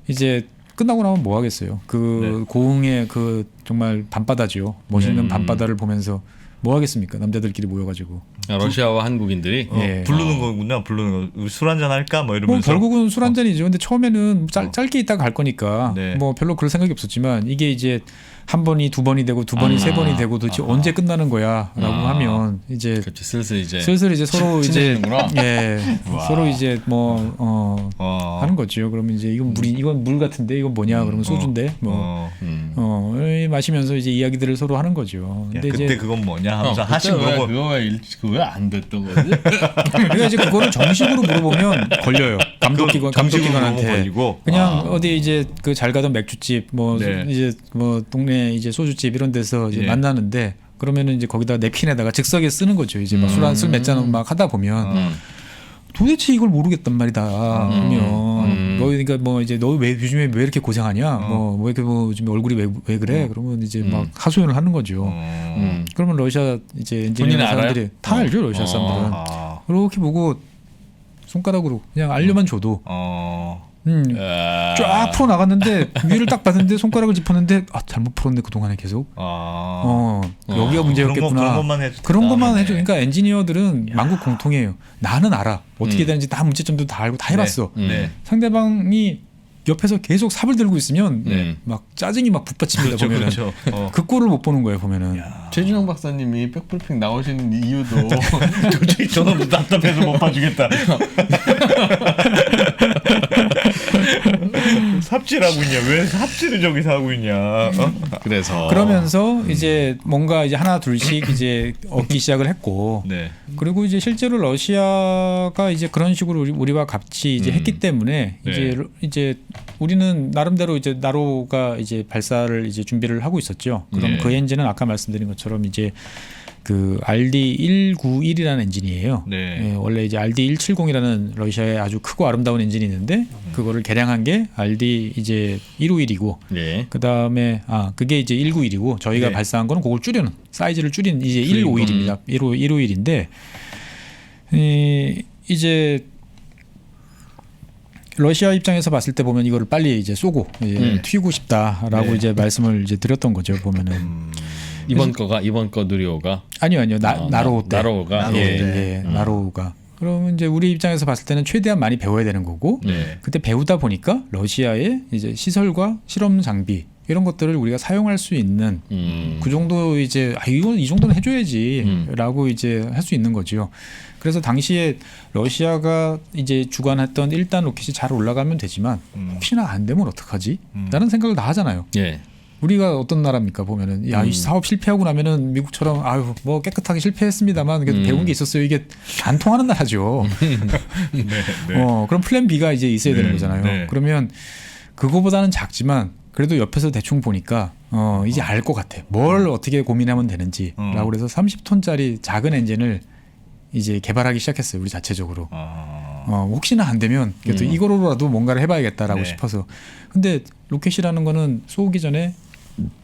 이제 끝나고 나면 뭐 하겠어요. 그 고흥의 그 정말 밤바다죠. 멋있는 밤바다를 보면서 뭐 하겠습니까? 남자들끼리 모여가지고. 러시아와 한국인들이 부르는 거군요. 부르는 거. 술 한잔 할까? 뭐 이러면서. 뭐 결국은 술 한잔이죠. 근데 처음에는 짧게 있다가 갈 거니까 뭐 별로 그럴 생각이 없었지만 이게 이제 한 번이 두 번이 되고 두 번이 세 번이 되고 도대체 언제 끝나는 거야라고 하면 이제 슬슬 이제 서로 이제 서로 이제 뭐 하는 거죠. 그러면 이제 이건 물 같은데 이건 뭐냐? 그러면 소주인데 뭐 마시면서 이제 이야기들을 서로 하는 거죠. 근데 그때 이제 그건 뭐냐 하면서 하신 물어보. 그거 왜 안 됐던 거지? 그러니까 이제 그거를 정식으로 물어보면 걸려요. 감독기관한테. 그냥 어디 이제 그 잘 가던 맥주집 뭐 이제 뭐 동네 이제 소주집 이런 데서 이제 만나는데 그러면은 이제 거기다 냅킨에다가 즉석에 쓰는 거죠. 이제 막 술 몇 잔 막 하다 보면 도대체 이걸 모르겠단 말이다. 그러면 너 그러니까 뭐 이제 너 왜 요즘에 왜 이렇게 고생하냐? 뭐 왜 이렇게 뭐 요즘 얼굴이 왜 그래? 그러면 이제 막 하소연을 하는 거죠. 그러면 러시아 이제 엔지니어 사람들이 다 알죠. 러시아 사람들은 그렇게 보고 손가락으로 그냥 알려만 줘도 쫙 풀어 나갔는데 위를 딱 봤는데 손가락을 짚었는데 잘못 풀었네 그동안에 계속. 여기가 문제였겠구나. 그런 것만 해줘. 그러니까 엔지니어들은 만국 공통이에요. 나는 알아. 어떻게 되는지 다 문제점도 다 알고 다 해봤어. 상대방이 옆에서 계속 삽을 들고 있으면 막 짜증이 막 북받칩니다. 보면은 그 꼴을 못 보는 거예요. 보면은 최준영 박사님이 백불핑 나오시는 이유도 도저히 저는 답답해서 못 봐주겠다. 합질하고 있냐? 왜 합질을 저기서 하고 있냐? 그래서 그러면서 이제 뭔가 이제 하나 둘씩 이제 얻기 시작을 했고, 네. 그리고 이제 실제로 러시아가 이제 그런 식으로 우리와 같이 이제 했기 때문에 네. 이제 우리는 나름대로 이제 나로가 이제 발사를 이제 준비를 하고 있었죠. 그럼 네. 그 엔진은 아까 말씀드린 것처럼 이제 그 RD191이라는 엔진이에요. 네. 예, 원래 이제 RD170이라는 러시아의 아주 크고 아름다운 엔진이 있는데 그거를 개량한 게 RD 이제 151이고 네. 그다음에 그게 이제 191이고 저희가 네. 발사한 거는 그걸 줄여는 사이즈를 줄인 이제 151입니다. 151인데 이제 러시아 입장에서 봤을 때 보면 이거를 빨리 이제 쏘고 이제 튀고 싶다라고 이제 말씀을 이제 드렸던 거죠. 보면은 이번 거 누리호가 아니요 나로우 때 나로우가 나로우가 그러면 이제 우리 입장에서 봤을 때는 최대한 많이 배워야 되는 거고 네. 그때 배우다 보니까 러시아의 이제 시설과 실험 장비 이런 것들을 우리가 사용할 수 있는 그 정도 이제 이건 이 정도는 해줘야지라고 이제 할 수 있는 거죠. 그래서 당시에 러시아가 이제 주관했던 1단 로켓이 잘 올라가면 되지만 혹시나 안 되면 어떡하지? 라는 생각을 다 하잖아요. 예. 우리가 어떤 나라입니까 보면은 이 사업 실패하고 나면은 미국처럼 아유 뭐 깨끗하게 실패했습니다만 그래도 배운 게 있었어요. 이게 안 통하는 나라죠. 네. 그럼 플랜 B가 이제 있어야 되는 거잖아요. 네. 그러면 그거보다는 작지만 그래도 옆에서 대충 보니까 이제 알 것 같아. 뭘 어떻게 고민하면 되는지라고 그래서 30톤짜리 작은 엔진을 이제 개발하기 시작했어요. 우리 자체적으로. 혹시나 안 되면 그래도 이거로라도 뭔가를 해봐야겠다라고 네. 싶어서. 근데 로켓이라는 거는 쏘기 전에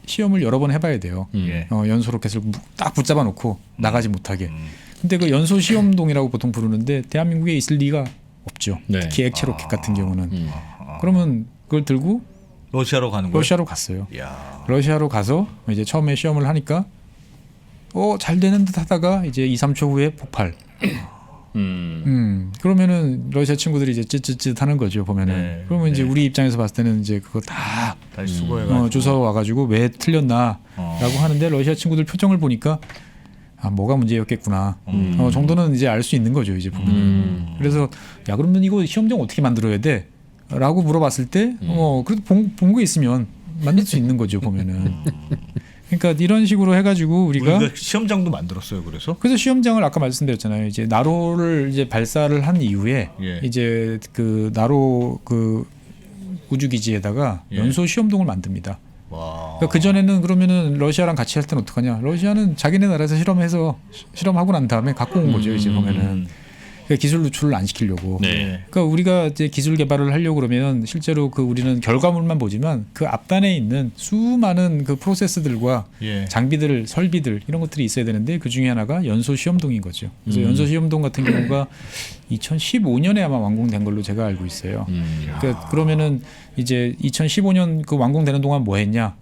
시험을 여러 번 해봐야 돼요. 예. 연소 로켓을 딱 붙잡아 놓고 나가지 못하게. 근데 그 연소 시험동이라고 보통 부르는데 대한민국에 있을 리가 없죠. 네. 특히 액체 로켓 같은 경우는. 그러면 그걸 들고 러시아로 가는 거예요? 러시아로 갔어요. 야. 러시아로 가서 이제 처음에 시험을 하니까 잘 되는 듯 하다가 이제 2, 3초 후에 폭발. 그러면은 러시아 친구들이 이제 찌찌찌 하는 거죠 보면은. 네, 그러면 이제 네. 우리 입장에서 봤을 때는 이제 그거 다 다시 수고해가지고 주워 와가지고 왜 틀렸나라고 하는데 러시아 친구들 표정을 보니까 뭐가 문제였겠구나 정도는 이제 알 수 있는 거죠 이제 보면은. 그래서 야 그러면 이거 시험장 어떻게 만들어야 돼? 라고 물어봤을 때 그래도 본 거 있으면 만들 수 있는 거죠 보면은. 그러니까 이런 식으로 해가지고 우리가 시험장도 만들었어요. 그래서 시험장을 아까 말씀드렸잖아요. 이제 나로를 이제 발사를 한 이후에 예. 이제 그 나로 그 우주기지에다가 예. 연소 시험동을 만듭니다. 와. 그러니까 그 전에는 그러면은 러시아랑 같이 할 때는 어떡하냐? 러시아는 자기네 나라에서 실험하고 난 다음에 갖고 온 거죠. 이제 보면은. 그러니까 기술 누출을 안 시키려고. 네. 그러니까 우리가 이제 기술 개발을 하려고 그러면 실제로 그 우리는 결과물만 보지만 그 앞단에 있는 수많은 그 프로세스들과 예. 장비들, 설비들 이런 것들이 있어야 되는데 그 중에 하나가 연소 시험동인 거죠. 그래서 연소 시험동 같은 경우가 2015년에 아마 완공된 걸로 제가 알고 있어요. 그러니까 그러면은 이제 2015년 그 완공되는 동안 뭐 했냐?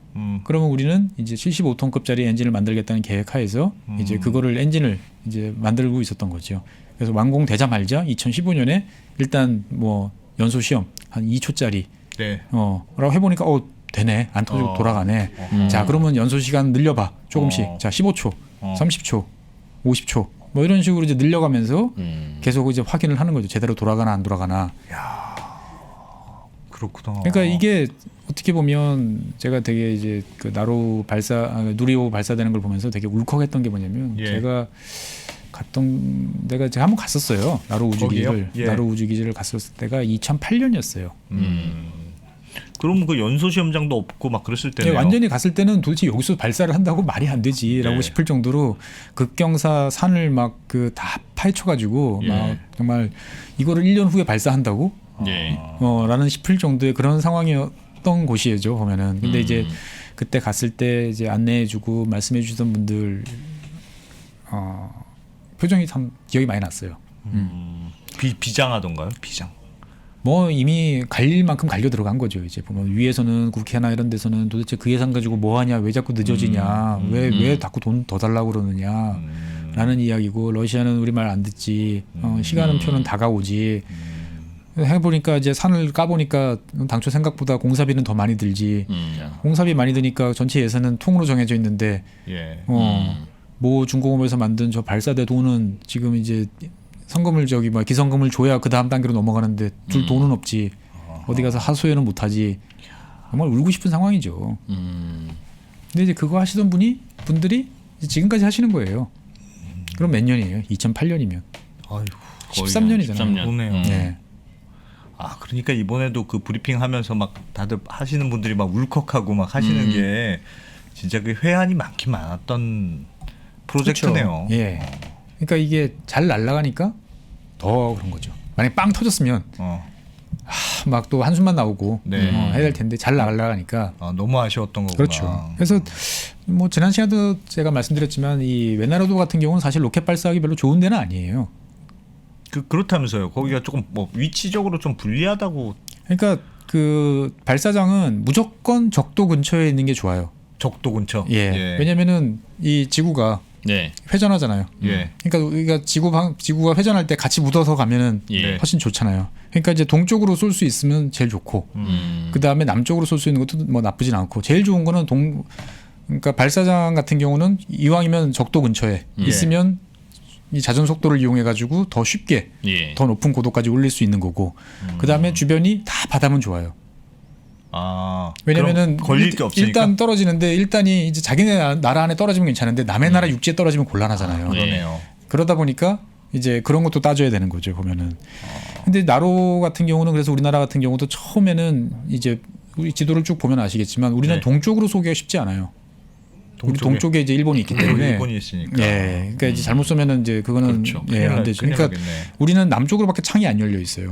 그러면 우리는 이제 75톤급짜리 엔진을 만들겠다는 계획하에서 이제 그거를 엔진을 이제 만들고 있었던 거죠. 그래서 완공되자마자 2015년에 일단 뭐 연소 시험 한 2초짜리 네. 라고 해보니까 되네 안 터지고 돌아가네. 자 그러면 연소 시간 늘려봐 조금씩. 자 15초, 30초, 50초 뭐 이런 식으로 이제 늘려가면서 계속 이제 확인을 하는 거죠. 제대로 돌아가나 안 돌아가나. 야. 그렇구나. 그러니까 이게 어떻게 보면 제가 되게 이제 그 나로 누리호 발사되는 걸 보면서 되게 울컥했던 게 뭐냐면 예. 제가 제가 한번 갔었어요. 나로 우주기지를. 예. 나로 우주기지를 갔었을 때가 2008년이었어요. 그럼 그 연소 시험장도 없고 막 그랬을 때네요. 완전히 갔을 때는 도대체 여기서 발사를 한다고 말이 안 되지라고 네. 싶을 정도로 극경사 산을 막 그 다 파헤쳐가지고 예. 막 정말 이거를 1년 후에 발사한다고? 예. 라는 싶을 정도의 그런 상황이었던 곳이죠 보면은. 근데 이제 그때 갔을 때 이제 안내해주고 말씀해주던 분들 표정이 참 기억이 많이 났어요. 비장하던가요? 비장. 뭐 이미 갈릴 만큼 갈려 들어간 거죠. 이제 보면 위에서는 국회나 이런 데서는 도대체 그 예산 가지고 뭐 하냐, 왜 자꾸 늦어지냐, 왜 자꾸 돈 더 달라고 그러느냐 라는 이야기고, 러시아는 우리 말 안 듣지, 시간은 표는 다가오지. 해보니까 이제 산을 까보니까 당초 생각보다 공사비는 더 많이 들지. 공사비 많이 드니까 전체 예산은 통으로 정해져 있는데 예. 모 중공업에서 만든 저 발사대 돈은 지금 이제 성금을 기성금을 줘야 그 다음 단계로 넘어가는데 줄 돈은 없지. 어디 가서 하소연은 못하지. 정말 울고 싶은 상황이죠. 근데 이제 그거 하시던 분들이 이제 지금까지 하시는 거예요. 그럼 몇 년이에요? 2008년이면. 아이고, 13년이잖아요. 13년. 보네요. 네. 아, 그러니까 이번에도 그 브리핑 하면서 막 다들 하시는 분들이 막 울컥하고 막 하시는 게 진짜 그 회한이 많긴 많았던 프로젝트네요. 그렇죠. 예. 그러니까 이게 잘 날아가니까 더 그런 거죠. 만약에 빵 터졌으면 막 또 한숨만 나오고 네. 해야 될 텐데 잘 날아가니까 너무 아쉬웠던 거구나. 그렇죠. 그래서 뭐 지난 시간에도 제가 말씀드렸지만 이 웬나로도 같은 경우는 사실 로켓 발사하기 별로 좋은 데는 아니에요. 그렇다면서요. 거기가 조금 뭐 위치적으로 좀 불리하다고. 그러니까 그 발사장은 무조건 적도 근처에 있는 게 좋아요. 적도 근처. 예. 왜냐면은 이 지구가 네. 회전하잖아요. 예. 그러니까 우리가 지구가 회전할 때 같이 묻어서 가면은 예. 훨씬 좋잖아요. 그러니까 이제 동쪽으로 쏠 수 있으면 제일 좋고, 그 다음에 남쪽으로 쏠 수 있는 것도 뭐 나쁘진 않고, 제일 좋은 거는 그러니까 발사장 같은 경우는 이왕이면 적도 근처에 있으면 이 자전 속도를 이용해 가지고 더 쉽게 예. 더 높은 고도까지 올릴 수 있는 거고, 그 다음에 주변이 다 바다면 좋아요. 아, 왜냐면은 걸릴 게 없으니까. 일단 떨어지는데 일단이 이제 자기네 나라 안에 떨어지면 괜찮은데 남의 나라 육지에 떨어지면 곤란하잖아요. 그러네요. 그러다 보니까 이제 그런 것도 따져야 되는 거죠, 보면은. 근데 나로 같은 경우는 그래서 우리나라 같은 경우도 처음에는 이제 우리 지도를 쭉 보면 아시겠지만 우리는 네. 동쪽으로 쏘기가 쉽지 않아요. 우리 동쪽에 이제 일본이 있기 때문에. 일본이 있으니까. 예. 그러니까 이제 잘못 쏘면은 이제 그거는 그렇죠. 예, 안 되죠. 큰일 그러니까 나겠네. 우리는 남쪽으로밖에 창이 안 열려 있어요.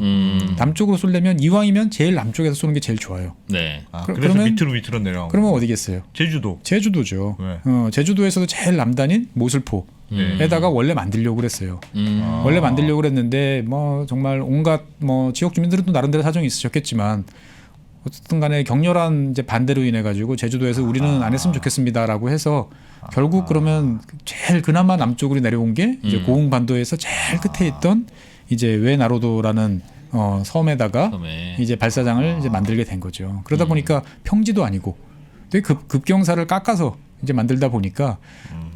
남쪽으로 쏘려면 이왕이면 제일 남쪽에서 쏘는 게 제일 좋아요. 네. 아, 그러면- 그래서 밑으로 내려가고. 그러면 어디겠어요? 제주도. 제주도죠. 네. 제주도에서도 제일 남단인 모슬포. 네. 에다가 원래 만들려고 그랬어요. 아. 원래 만들려고 그랬는데 뭐 정말 온갖 뭐 지역 주민들은 또 나름대로 사정이 있으셨겠지만 어쨌든 간에 격렬한 이제 반대로 인해 가지고 제주도에서 우리는 안 했으면 좋겠습니다라고 해서 결국 그러면 제일 그나마 남쪽으로 내려온 게 이제 고흥 반도에서 제일 끝에 있던 이제 웨나로도라는 섬에다가 처음에. 이제 발사장을 이제 만들게 된 거죠. 그러다 보니까 평지도 아니고 되게 급경사를 깎아서 이제 만들다 보니까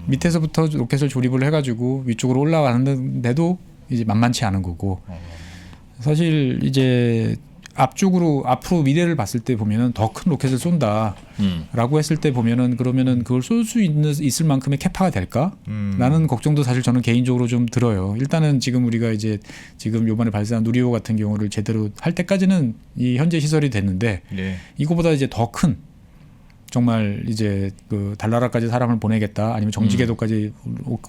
밑에서부터 로켓을 조립을 해가지고 위쪽으로 올라가는데도 이제 만만치 않은 거고 사실 이제 앞으로 미래를 봤을 때 보면은 더 큰 로켓을 쏜다라고 했을 때 보면은 그러면은 그걸 쏠 수 있을 만큼의 캐파가 될까라는 걱정도 사실 저는 개인적으로 좀 들어요. 일단은 지금 우리가 이제 지금 요번에 발사한 누리호 같은 경우를 제대로 할 때까지는 이 현재 시설이 됐는데 네. 이거보다 이제 더 큰 정말 이제 그 달나라까지 사람을 보내겠다 아니면 정지궤도까지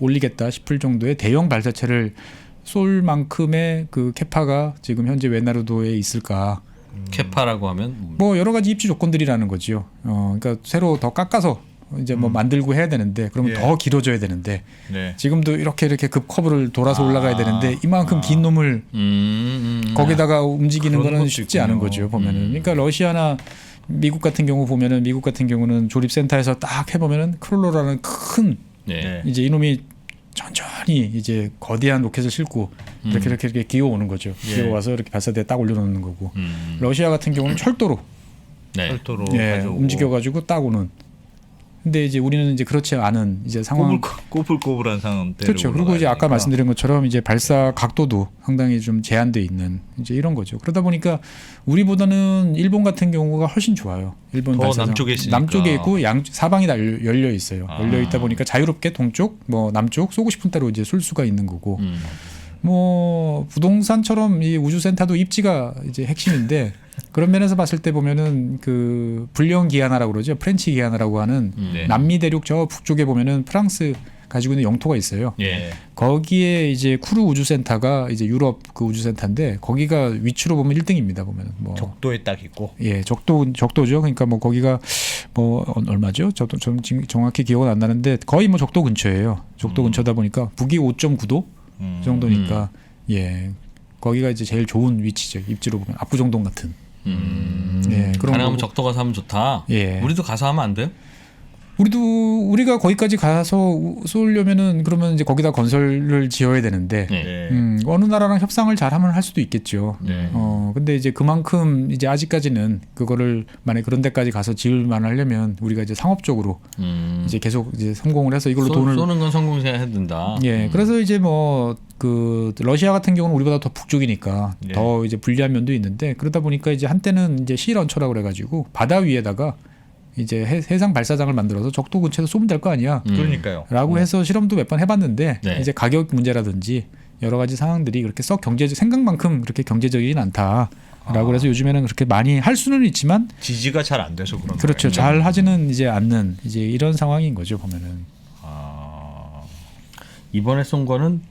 올리겠다 싶을 정도의 대형 발사체를 쏠 만큼의 그 캐파가 지금 현재 웬나르도에 있을까? 캐파라고 하면 뭐 여러 가지 입지 조건들이라는 거지요. 그러니까 새로 더 깎아서 이제 뭐 만들고 해야 되는데 그러면 예. 더 길어져야 되는데 네. 지금도 이렇게 급 커브를 돌아서 올라가야 되는데 이만큼 긴 놈을 거기다가 움직이는 그런 거는 것도 쉽지 있군요. 않은 거죠. 보면은 그러니까 러시아나 미국 같은 경우는 조립센터에서 딱 해보면은 크롤러라는 큰 네. 이제 이놈이 천천히 이제 거대한 로켓을 싣고 이렇게 기어오는 거죠. 예. 기어와서 이렇게 발사대에 딱 올려놓는 거고. 러시아 같은 경우는 철도로 네. 철도로 예, 가져오고. 움직여가지고 딱 오는. 근데 이제 우리는 이제 그렇지 않은 이제 상황. 꼬불꼬불한 상태로. 그렇죠. 그리고 이제 아까 말씀드린 것처럼 이제 발사 각도도 상당히 좀 제한돼 있는 이제 이런 거죠. 그러다 보니까 우리보다는 일본 같은 경우가 훨씬 좋아요. 일본 더 발사장 남쪽에 있으니까. 남쪽에 있고 사방이 다 열려 있어요. 아. 열려 있다 보니까 자유롭게 동쪽, 뭐 남쪽 쏘고 싶은 대로 이제 쏠 수가 있는 거고. 뭐 부동산처럼 이 우주센터도 입지가 이제 핵심인데 그런 면에서 봤을 때 보면은 그 불령 기아나라고 그러죠. 프렌치 기아나라고 하는 네. 남미 대륙 저 북쪽에 보면은 프랑스 가지고 있는 영토가 있어요. 예. 거기에 이제 쿠르 우주센터가 이제 유럽 그 우주센터인데 거기가 위치로 보면 1등입니다. 보면 뭐 적도에 딱 있고. 예, 적도죠. 그러니까 뭐 거기가 뭐 얼마죠? 저도 좀 정확히 기억은 안 나는데 거의 뭐 적도 근처예요. 적도 근처다 보니까 북위 5.9도 정도니까 예. 거기가 이제 제일 좋은 위치죠. 입지로 보면 압구정동 같은. 예, 그런 가능하면 거고. 적도 가서 하면 좋다. 예. 우리도 가서 하면 안 돼요? 우리가 거기까지 가서 쏘려면은 그러면 이제 거기다 건설을 지어야 되는데 네. 네. 어느 나라랑 협상을 잘하면 할 수도 있겠죠. 네. 근데 이제 그만큼 이제 아직까지는 그거를 만약 그런 데까지 가서 지을 만하려면 우리가 이제 상업적으로 이제 계속 이제 성공을 해서 이걸로 돈을 쏘는 건 성공해야 된다. 예. 그래서 이제 뭐 그 러시아 같은 경우는 우리보다 더 북쪽이니까 예. 더 이제 불리한 면도 있는데 그러다 보니까 이제 한때는 이제 시런처라고 그래가지고 바다 위에다가 이제 해상 발사장을 만들어서 적도 근처에서 쏘면 될 거 아니야. 그러니까요. 라고 해서 실험도 몇 번 해봤는데 네. 이제 가격 문제라든지 여러 가지 상황들이 그렇게 썩 경제적 생각만큼 그렇게 경제적이진 않다라고 그래서 요즘에는 그렇게 많이 할 수는 있지만 지지가 잘 안 돼서 그런 그렇죠. 거예요. 잘 하지는 이제 않는 이제 이런 상황인 거죠 보면은. 이번에 쏜 거는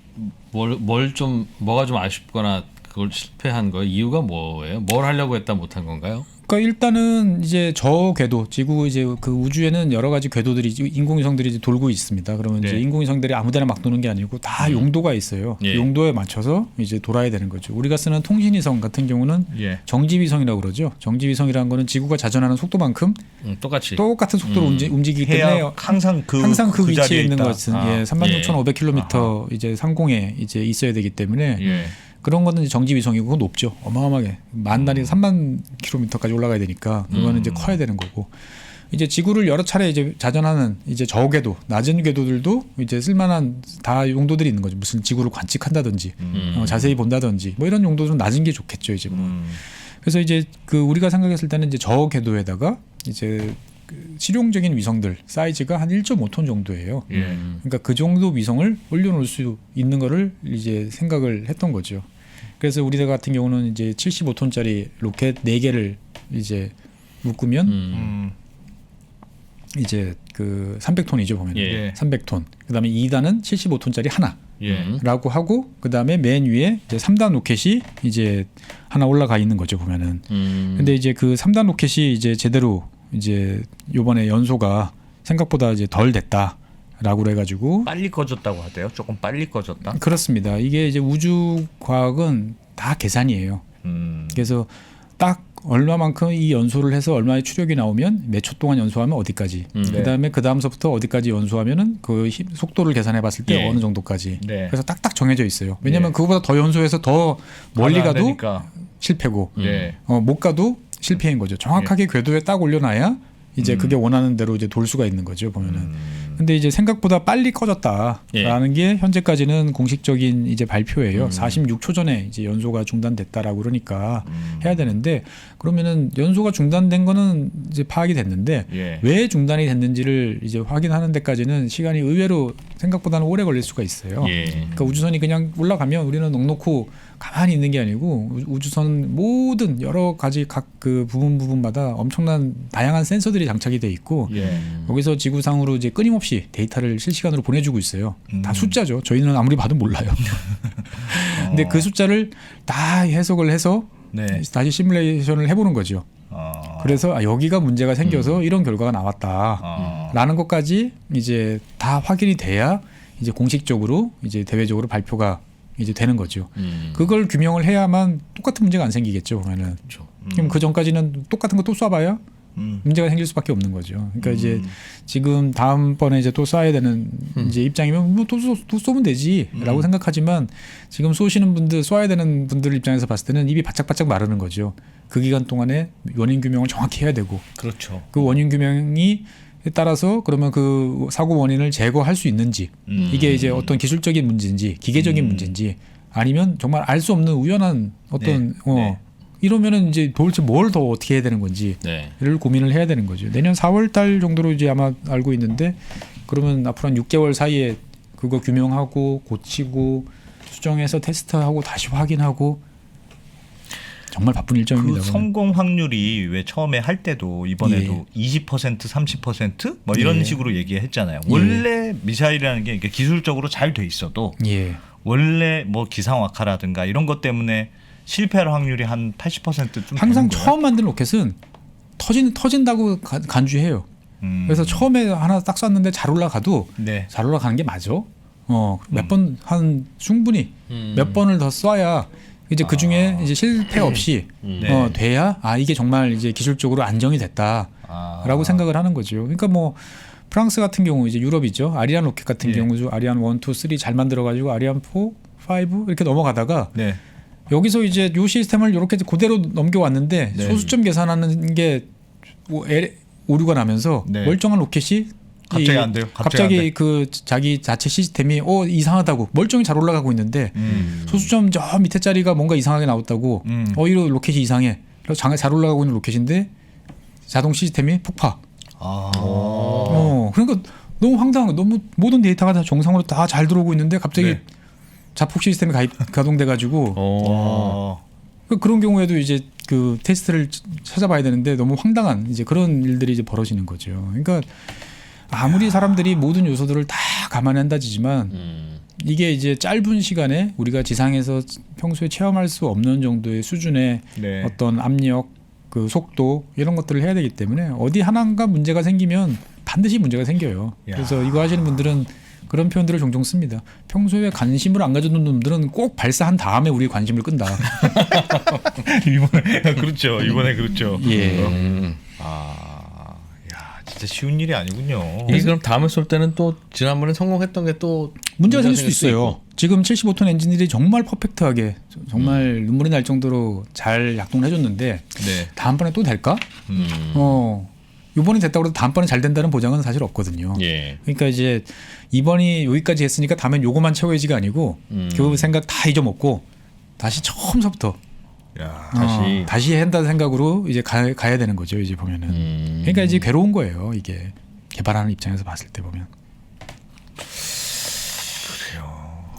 뭐가 좀 아쉽거나 그걸 실패한 거예요? 이유가 뭐예요? 뭘 하려고 했다 못한 건가요? 그러니까 일단은 이제 저 궤도 지구 이제 그 우주에는 여러 가지 궤도들이 인공위성들이 이제 돌고 있습니다. 그러면 네. 이제 인공위성들이 아무데나 막 도는 게 아니고 다 용도가 있어요. 예. 용도에 맞춰서 이제 돌아야 되는 거죠. 우리가 쓰는 통신위성 같은 경우는 예. 정지위성이라고 그러죠. 정지위성이라는 거는 지구가 자전하는 속도만큼 똑같이. 똑같은 속도로 움직이기 때문에 해야 항상 그 위치에 자리에 있는 있다. 것은 36,500km 이제 상공에 이제 있어야 되기 때문에 예. 그런 거는 이제 정지위성이고 그건 높죠. 어마어마하게 만 단위 3만 킬로미터까지 올라가야 되니까 그거는 이제 커야 되는 거고 이제 지구를 여러 차례 이제 자전하는 이제 저궤도 낮은 궤도들도 이제 쓸만한 다 용도들이 있는 거죠. 무슨 지구를 관측한다든지 자세히 본다든지 뭐 이런 용도 좀 낮은 게 좋겠죠. 이제 뭐. 그래서 이제 그 우리가 생각했을 때는 이제 저궤도에다가 이제 그 실용적인 위성들 사이즈가 한 1.5톤 정도예요. 예. 그러니까 그 정도 위성을 올려놓을 수 있는 거를 이제 생각을 했던 거죠. 그래서 우리나라 같은 경우는 이제 75톤짜리 로켓 4개를 이제 묶으면 이제 그 300톤이죠 보면 예. 300톤. 그다음에 2단은 75톤짜리 하나. 예. 라고 하고 그다음에 맨 위에 이제 3단 로켓이 이제 하나 올라가 있는 거죠 보면은. 근데 이제 그 3단 로켓이 이제 제대로 이제 요번에 연소가 생각보다 이제 덜 됐다라고 그래가지고 빨리 꺼졌다고 하대요. 조금 빨리 꺼졌다. 그렇습니다. 이게 이제 우주 과학은 다 계산이에요. 그래서 딱 얼마만큼 이 연소를 해서 얼마의 추력이 나오면 몇 초 동안 연소하면 어디까지. 그다음에 그 다음서부터 어디까지 연소하면은 그 속도를 계산해봤을 때 예. 어느 정도까지. 네. 그래서 딱딱 정해져 있어요. 왜냐하면 예. 그거보다 더 연소해서 더 멀리 가면 안 가도 되니까. 실패고, 예. 못 가도 실패인 거죠. 정확하게 궤도에 딱 올려놔야 이제 그게 원하는 대로 이제 돌 수가 있는 거죠 보면은. 근데 이제 생각보다 빨리 꺼졌다라는 게 현재까지는 공식적인 이제 발표예요. 46초 전에 이제 연소가 중단됐다라고 그러니까 해야 되는데 그러면은 연소가 중단된 거는 이제 파악이 됐는데 예. 왜 중단이 됐는지를 이제 확인하는 데까지는 시간이 의외로 생각보다는 오래 걸릴 수가 있어요. 예. 그러니까 우주선이 그냥 올라가면 우리는 넉넉히 가만히 있는 게 아니고 우주선 모든 여러 가지 각 그 부분마다 엄청난 다양한 센서들이 장착이 돼 있고 예. 여기서 지구상으로 이제 끊임없이 데이터를 실시간으로 보내주고 있어요. 다 숫자죠. 저희는 아무리 봐도 몰라요. 근데 그 숫자를 다 해석을 해서 네. 다시 시뮬레이션을 해보는 거죠. 그래서 여기가 문제가 생겨서 이런 결과가 나왔다라는 것까지 이제 다 확인이 돼야 이제 공식적으로 이제 대외적으로 발표가 이제 되는 거죠. 그걸 규명을 해야만 똑같은 문제가 안 생기겠죠. 보면은. 그렇죠. 그럼 그 전까지는 똑같은 거 또 쏴봐야 문제가 생길 수밖에 없는 거죠. 그러니까 이제 지금 다음번에 이제 또 쏴야 되는 이제 입장이면 뭐 또 쏘면 되지라고 생각하지만 지금 쏘시는 분들 쏴야 되는 분들 입장에서 봤을 때는 입이 바짝바짝 마르는 거죠. 그 기간 동안에 원인 규명을 정확히 해야 되고 그렇죠. 그 원인 규명이 따라서 그러면 그 사고 원인을 제거할 수 있는지 이게 이제 어떤 기술적인 문제인지 기계적인 문제인지 아니면 정말 알 수 없는 우연한 어떤 네. 이러면은 이제 도대체 뭘 더 어떻게 해야 되는 건지를 네. 고민을 해야 되는 거죠. 내년 4월 달 정도로 이제 아마 알고 있는데 그러면 앞으로 한 6개월 사이에 그거 규명하고 고치고 수정해서 테스트하고 다시 확인하고 정말 바쁜 일정입니다. 그 성공 확률이 왜 처음에 할 때도 이번에도 20% 30%뭐 이런 예. 식으로 얘기했잖아요. 원래 미사일이라는 게 기술적으로 잘 돼 있어도 예. 원래 뭐 기상악화라든가 이런 것 때문에 실패할 확률이 한 80%좀 항상 처음 만든 로켓은 터진다고 간주해요. 그래서 처음에 하나 딱 쐈는데 잘 올라가도 네. 잘 올라가는 게 맞아. 몇 번 한 충분히 몇 번을 더 쏴야 이제 그 중에 이제 실패 없이 네. 돼야 이게 정말 이제 기술적으로 안정이 됐다라고 생각을 하는 거죠. 그러니까 뭐 프랑스 같은 경우 이제 유럽이죠. 아리안 로켓 같은 예. 경우도 아리안 1, 2, 3 잘 만들어 가지고 아리안 4, 5 이렇게 넘어가다가 네. 여기서 이제 요 시스템을 이렇게 그대로 넘겨왔는데 네. 소수점 계산하는 게 오류가 나면서 네. 멀쩡한 로켓이 갑자기 안 돼요. 갑자기 안 돼. 그 자기 자체 시스템이 이상하다고 멀쩡히 잘 올라가고 있는데 소수점 저 밑에 자리가 뭔가 이상하게 나왔다고 이거 로켓이 이상해. 그래서 잘 올라가고 있는 로켓인데 자동 시스템이 폭파. 그러니까 너무 황당한 거. 너무 모든 데이터가 다 정상으로 다 잘 들어오고 있는데 갑자기 네. 자폭 시스템이 가동돼 가지고 그런 경우에도 이제 그 테스트를 찾아봐야 되는데 너무 황당한 이제 그런 일들이 이제 벌어지는 거죠. 그러니까 아무리 사람들이 모든 요소들을 다 감안한다지만 이게 이제 짧은 시간에 우리가 지상에서 평소에 체험할 수 없는 정도의 수준의 네. 어떤 압력, 그 속도 이런 것들을 해야 되기 때문에 어디 하나가 문제가 생기면 반드시 문제가 생겨요. 야. 그래서 이거 하시는 분들은 그런 표현들을 종종 씁니다. 평소에 관심을 안 가져둔 놈들은 꼭 발사한 다음에 우리 관심을 끈다. 이번에 그렇죠. 이번에 그렇죠. 예. 진짜 쉬운 일이 아니군요. 이게 그럼 다음에 쏠 때는 또 지난번에 성공했던 게 또 문제가 생길 수도 있어요. 지금 75톤 엔진들이 정말 퍼펙트하게 정말 눈물이 날 정도로 잘 약동을 해줬는데 네. 다음번에 또 될까? 이번이 됐다고 해도 다음번에 잘 된다는 보장은 사실 없거든요. 예. 그러니까 이제 이번이 여기까지 했으니까 다음엔 요거만 채워야지가 아니고 그 생각 다 잊어먹고 다시 처음서부터 야. 다시 한다는 생각으로 이제 가야 되는 거죠. 이제 보면은. 그러니까 이제 괴로운 거예요. 이게 개발하는 입장에서 봤을 때 보면.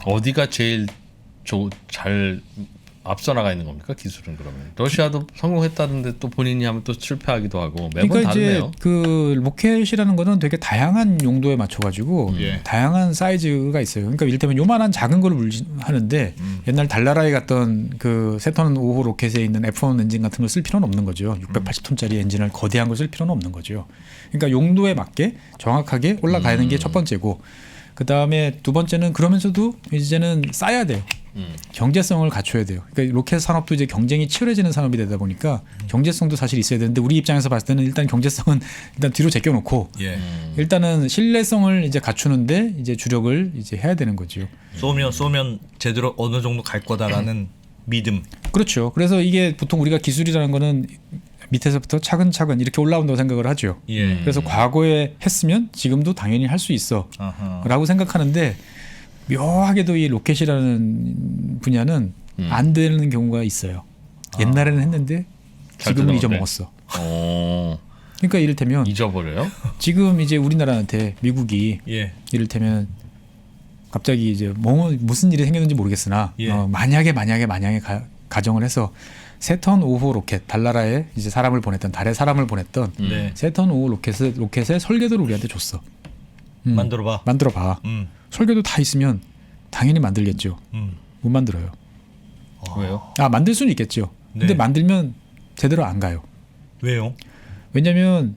어디가 제일 잘 앞서 나가 있는 겁니까? 기술은 그러면 러시아도 성공했다는데 또 본인이 하면 또 실패하기도 하고 매번 그러니까 다르네요. 이제 그 로켓이라는 거는 되게 다양한 용도에 맞춰가지고 다양한 사이즈가 있어요. 그러니까 이를테면 요만한 작은 걸 하는데 옛날 달나라에 갔던 그 세턴 5호 로켓에 있는 F1 엔진 같은 걸 쓸 필요는 없는 거죠. 680톤짜리 엔진을 거대한 걸 쓸 필요는 없는 거죠. 그러니까 용도에 맞게 정확하게 올라가는 게 첫 번째고, 그 다음에 두 번째는 그러면서도 이제는 쌓아야 돼요. 경제성을 갖춰야 돼요. 그러니까 로켓 산업도 이제 경쟁이 치열해지는 산업이 되다 보니까 경제성도 사실 있어야 되는데 우리 입장에서 봤을 때는 일단 경제성은 일단 뒤로 제껴놓고 일단은 신뢰성을 이제 갖추는데 이제 주력을 이제 해야 되는 거죠. 쏘면 제대로 어느 정도 갈 거다라는 믿음. 그렇죠. 그래서 이게 보통 우리가 기술이라는 거는 밑에서부터 차근차근 이렇게 올라온다고 생각을 하죠. 그래서 과거에 했으면 지금도 당연히 할 수 있어라고 생각하는데 묘하게도 이 로켓이라는 분야는 안 되는 경우가 있어요. 옛날에는 했는데 지금은 잊어먹었어. 그러니까 이를테면 잊어버려요? 지금 이제 우리나라한테 미국이 이를테면 갑자기 이제 무슨 일이 생겼는지 모르겠으나 만약에 가정을 해서 세턴 5호 로켓, 달나라에 이제 사람을 보냈던 달에 사람을 보냈던 세턴 5호 로켓의 설계도를 우리한테 줬어. 만들어봐. 설계도 다 있으면 당연히 만들겠죠. 못 만들어요. 왜요? 만들 수는 있겠죠. 근데 만들면 제대로 안 가요. 왜요? 왜냐하면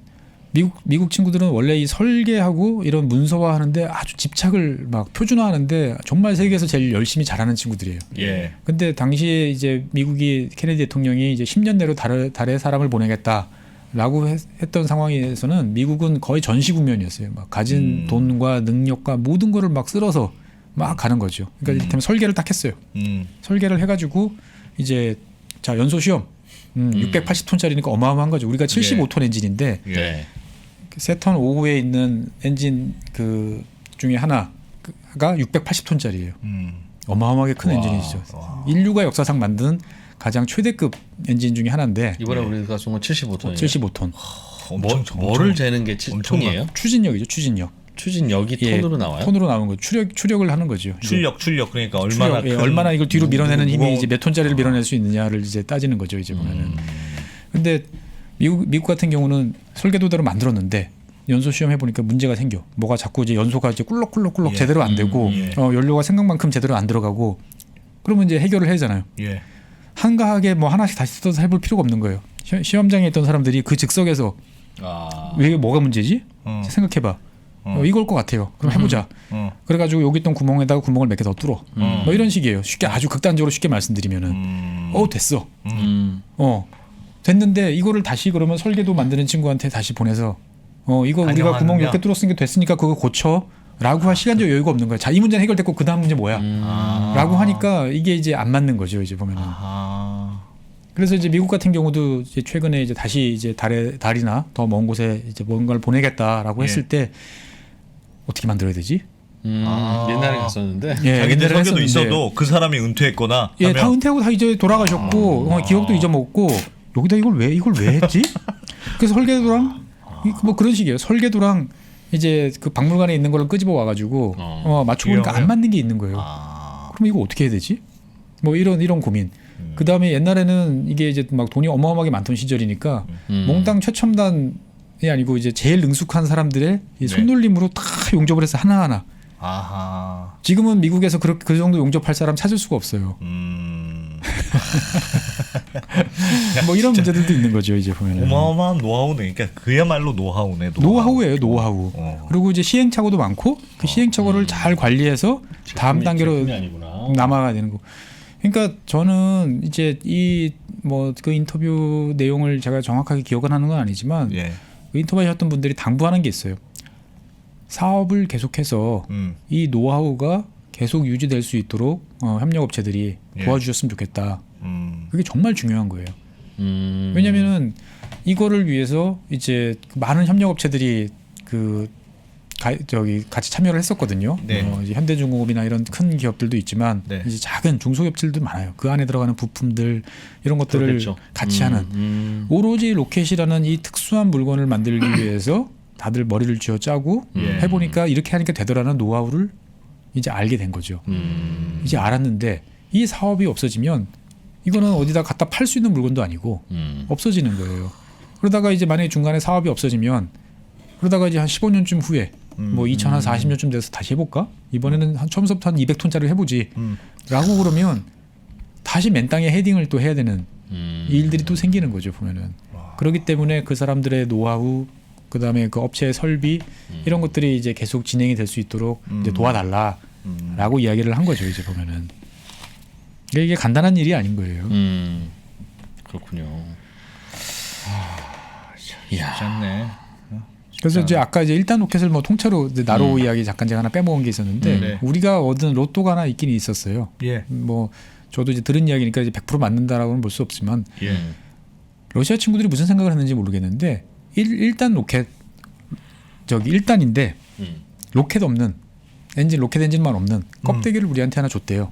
미국 친구들은 원래 이 설계하고 이런 문서화하는데 아주 집착을 막 표준화하는데 정말 세계에서 제일 열심히 잘하는 친구들이에요. 근데 당시에 이제 미국이 케네디 대통령이 이제 10년 내로 달에 사람을 보내겠다라고 했던 상황에서는 미국은 거의 전시국면이었어요. 막 가진 돈과 능력과 모든 거를 막 쓸어서 막 가는 거죠. 그러니까 이를테면 설계를 딱 했어요. 설계를 해가지고 이제 자 연소 시험 680톤짜리니까 어마어마한 거죠. 우리가 75톤 엔진인데 세턴 5호에 있는 엔진 그 중에 하나가 680톤짜리예요. 어마어마하게 큰 엔진이죠. 인류가 역사상 만든 가장 최대급 엔진 중에 하나인데 이번에 우리가 쏜 건 75톤이에요. 75톤. 뭐를 재는 게 7톤이에요? 추진력이죠. 추진력이 톤으로 나와요? 톤으로 나오는 거죠. 추력을 하는 거죠. 출력 그러니까 얼마나 이걸 뒤로 밀어내는 힘이 이제 몇 톤짜리를 밀어낼 수 있느냐를 이제 따지는 거죠. 이제 보면은. 근데 미국 같은 경우는 설계도대로 만들었는데 연소 시험 해보니까 문제가 생겨. 뭐가 자꾸 이제 연소가 이제 꿀럭 제대로 안 되고 연료가 생각만큼 제대로 안 들어가고 그러면 이제 해결을 해야 하잖아요. 한가하게 뭐 하나씩 다시 뜯어서 해볼 필요가 없는 거예요. 시험장에 있던 사람들이 그 즉석에서 이게 뭐가 문제지? 생각해봐. 이걸 것 같아요. 그럼 해보자. 그래가지고 여기 있던 구멍에다가 구멍을 몇 개 더 뚫어. 뭐 이런 식이에요. 아주 극단적으로 쉽게 말씀드리면은 됐어. 됐는데 이거를 다시 그러면 설계도 만드는 친구한테 다시 보내서 이거 우리가 구멍 몇 개 뚫었으니까 됐으니까 그거 고쳐. 라고 할 시간적 여유가 없는 거예요. 자, 이 문제는 해결됐고 그 다음 문제 뭐야? 라고 하니까 이게 이제 안 맞는 거죠. 이제 보면은. 그래서 이제 미국 같은 경우도 이제 최근에 이제 다시 이제 달이나 더 먼 곳에 이제 뭔가를 보내겠다라고 했을 때 어떻게 만들어야 되지? 옛날에 갔었는데 예, 자기들 옛날에 설계도 했었는데. 있어도 그 사람이 은퇴했거나 예, 하면 다 은퇴하고 다 이제 돌아가셨고 기억도 잊어먹고 여기다 이걸 왜 했지? 그래서 설계도랑 뭐 그런 식이에요. 설계도랑 이제 그 박물관에 있는 거를 끄집어 와가지고 맞춰보니까 안 맞는 게 있는 거예요. 그럼 이거 어떻게 해야 되지? 뭐 이런 고민. 그 다음에 옛날에는 이게 이제 막 돈이 어마어마하게 많던 시절이니까 몽땅 최첨단이 아니고 이제 제일 능숙한 사람들의 이 손놀림으로 다 용접을 해서 하나하나. 지금은 미국에서 그 정도 용접할 사람 찾을 수가 없어요. 뭐 이런 문제들도 있는 거죠. 이제 보면 어마어마한 노하우네. 그러니까 그야말로 노하우네. 노하우예요. 노하우. 그리고 이제 시행착오도 많고 그 시행착오를 잘 관리해서 다음 단계로 남아가야 되는 거. 그러니까 저는 이제 이 뭐 그 인터뷰 내용을 제가 정확하게 기억은 하는 건 아니지만 그 인터뷰하셨던 분들이 당부하는 게 있어요. 사업을 계속해서 이 노하우가 계속 유지될 수 있도록 협력업체들이 도와주셨으면 좋겠다. 그게 정말 중요한 거예요. 왜냐하면은 이거를 위해서 이제 많은 협력업체들이 같이 참여를 했었거든요. 이제 현대중공업이나 이런 큰 기업들도 있지만 이제 작은 중소기업들도 많아요. 그 안에 들어가는 부품들 이런 것들을 그렇겠죠. 같이 하는 오로지 로켓이라는 이 특수한 물건을 만들기 위해서 다들 머리를 쥐어 짜고 해보니까 이렇게 하니까 되더라는 노하우를 이제 알게 된 거죠. 이제 알았는데 이 사업이 없어지면 이거는 어디다 갖다 팔 수 있는 물건도 아니고 없어지는 거예요. 그러다가 이제 만약에 중간에 사업이 없어지면 그러다가 이제 한 15년쯤 후에 뭐 2040년쯤 돼서 다시 해볼까? 이번에는 처음부터 한 200톤짜리 해보지. 라고 그러면 다시 맨 땅에 헤딩을 또 해야 되는 일들이 또 생기는 거죠. 보면은. 그렇기 때문에 그 사람들의 노하우 그다음에 그 업체의 설비 이런 것들이 이제 계속 진행이 될 수 있도록 이제 도와달라라고 이야기를 한 거죠. 이제 보면은 이게 간단한 일이 아닌 거예요. 그렇군요. 괜찮네. 그래서 이제 아까 이제 1단 로켓을 뭐 통째로 나로 이야기 잠깐 제가 하나 빼먹은 게 있었는데 우리가 얻은 로또가 하나 있긴 있었어요. 뭐 저도 이제 들은 이야기니까 이제 100% 맞는다라고는 볼 수 없지만 러시아 친구들이 무슨 생각을 했는지 모르겠는데 1단 로켓 1단인데 로켓 없는 로켓 엔진만 없는 껍데기를 우리한테 하나 줬대요.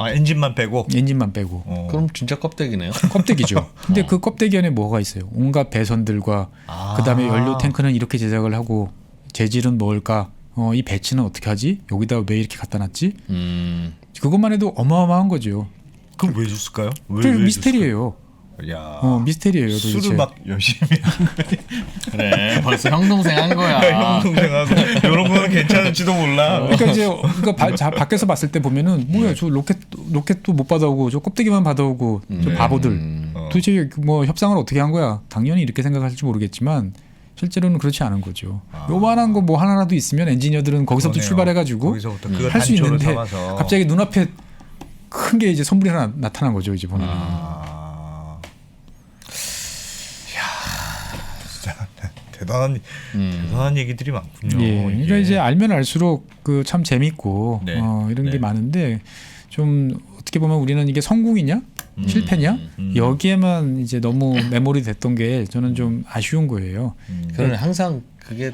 엔진만 빼고? 엔진만 빼고. 그럼 진짜 껍데기네요. 껍데기죠. 근데 그 껍데기 안에 뭐가 있어요? 온갖 배선들과 그다음에 연료 탱크는 이렇게 제작을 하고 재질은 뭘까? 이 배치는 어떻게 하지? 여기다 왜 이렇게 갖다 놨지? 그것만 해도 어마어마한 거죠. 그럼 왜 줬을까요? 왜 미스테리예요. 야, 미스테리예요. 도대체. 술을 막 열심히 그래, 벌써 형 동생 한 거야. 형 동생하고 이런 거는 괜찮을지도 몰라. 그러니까 이제 밖에서 봤을 때 보면은 뭐야, 저 로켓도 못 받아오고 저 껍데기만 받아오고 저 바보들. 도대체 뭐 협상을 어떻게 한 거야? 당연히 이렇게 생각할지 모르겠지만 실제로는 그렇지 않은 거죠. 요만한 거 뭐 하나라도 있으면 엔지니어들은 거기서부터 출발해가지고 할 수 있는데 삼아서. 갑자기 갑자기 눈앞에 큰 게 이제 선물이 하나 나타난 거죠. 이제 보면. 대단한 얘기들이 많군요. 그러니까 이제 알면 알수록 그 참 재밌고 이런 게 많은데 좀 어떻게 보면 우리는 이게 성공이냐 실패냐 여기에만 이제 너무 메모리 됐던 게 저는 좀 아쉬운 거예요. 그러면 항상 그게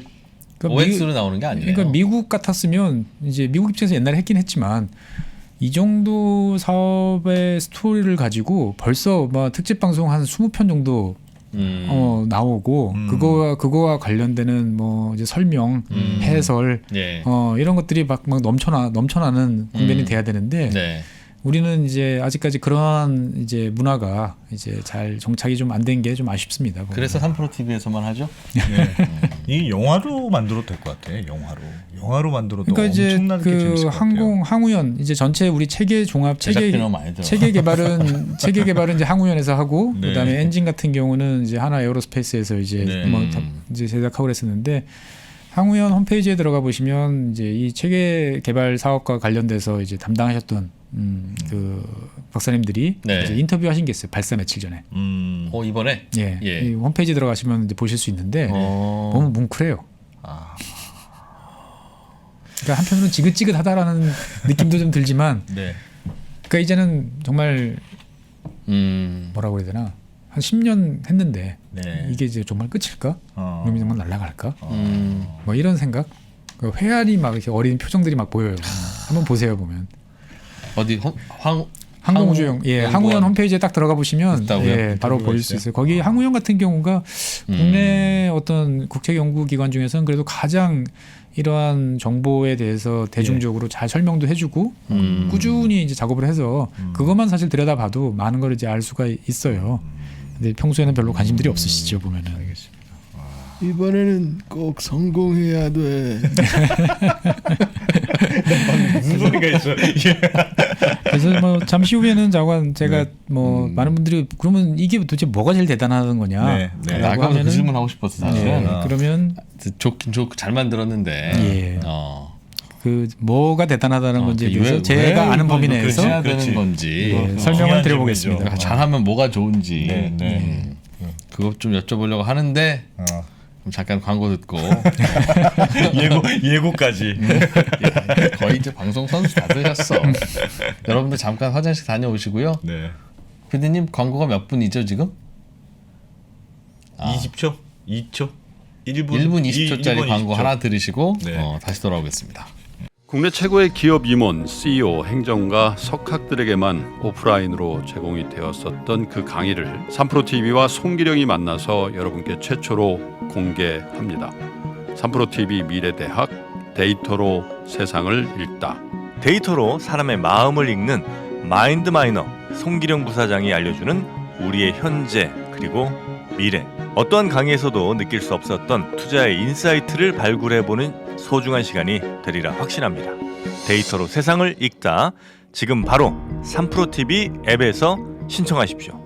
그러니까 OX로 나오는 게 아니에요. 그러니까 미국 같았으면 이제 미국 입장에서 옛날에 했긴 했지만 이 정도 사업의 스토리를 가지고 벌써 막 특집 방송 한 20편 정도 나오고 그거와 관련되는 뭐 이제 설명, 해설 이런 것들이 막 넘쳐나는 국면이 돼야 되는데 우리는 이제 아직까지 그러한 이제 문화가 이제 잘 정착이 좀 안 된 게 좀 아쉽습니다. 보면. 그래서 3프로 TV에서만 하죠. 이 영화로 만들어도 될 것 같아. 영화로 만들어도 그러니까 이제 엄청나게 그 재밌을 것 같아요. 항우연 이제 전체 우리 체계 종합 체계 개발은 이제 항우연에서 하고 그다음에 엔진 같은 경우는 이제 하나 에어로스페이스에서 이제 뭐 이제 제작하고 그랬었는데 항우연 홈페이지에 들어가 보시면 이제 이 체계 개발 사업과 관련돼서 이제 담당하셨던 그 박사님들이 이제 인터뷰하신 게 있어요. 발사 며칠 전에. 이번에 이 홈페이지 들어가시면 이제 보실 수 있는데 너무 뭉클해요. 그러니까 한편으로는 지긋지긋하다라는 느낌도 좀 들지만, 네. 그러니까 이제는 정말 뭐라고 그래야 되나, 한 10년 했는데 네. 이게 이제 정말 끝일까? 그럼 정말 날아갈까? 어. 뭐 이런 생각. 그 회한이 막 이렇게 어린 표정들이 막 보여요. 한번 보세요 보면. 어디 항공우주영, 예, 항우연 홈페이지에 딱 들어가 보시면 있다고요? 예, 바로 보일 수 있어요. 거기 항우연 같은 경우가 국내 어떤 국책 연구기관 중에서는 그래도 가장 이러한 정보에 대해서 대중적으로 잘 설명도 해주고 꾸준히 이제 작업을 해서 그것만 사실 들여다봐도 많은 걸 이제 알 수가 있어요. 근데 평소에는 별로 관심들이 없으시죠 보면은. 알겠습니다. 이번에는 꼭 성공해야 돼. 무슨 소리가 있어? 그래서 뭐 잠시 후에는 자관 제가 뭐 많은 분들이 그러면 이게 도대체 뭐가 제일 대단하다는 거냐? 네, 네. 나 아까부터 그 질문 하고 싶었어 사실은. 네, 그러면 좋긴 잘 만들었는데. 예. 그 뭐가 대단하다는 건지에 대해서 제가 아는 범위 내에서 해야 되는 건지 설명을 드려보겠습니다. 그러니까 잘하면 뭐가 좋은지 네, 네. 그것 좀 여쭤보려고 하는데 그럼 잠깐 광고 듣고 예고까지. 거의 이제 방송 선수 다 되셨어. 여러분들 잠깐 화장실 다녀오시고요. 네. 피디님 광고가 몇 분이죠 지금? 20초? 2초? 1분 20초짜리 광고 20초. 하나 들으시고 네. 다시 돌아오겠습니다. 국내 최고의 기업 임원, CEO, 행정가, 석학들에게만 오프라인으로 제공이 되었었던 그 강의를 3프로TV와 송기령이 만나서 여러분께 최초로 공개합니다. 3프로TV 미래대학 데이터로 세상을 읽다. 데이터로 사람의 마음을 읽는 마인드마이너 송기령 부사장이 알려주는 우리의 현재 그리고 미래. 어떠한 강의에서도 느낄 수 없었던 투자의 인사이트를 발굴해보는 소중한 시간이 되리라 확신합니다. 데이터로 세상을 읽다. 지금 바로 3프로TV 앱에서 신청하십시오.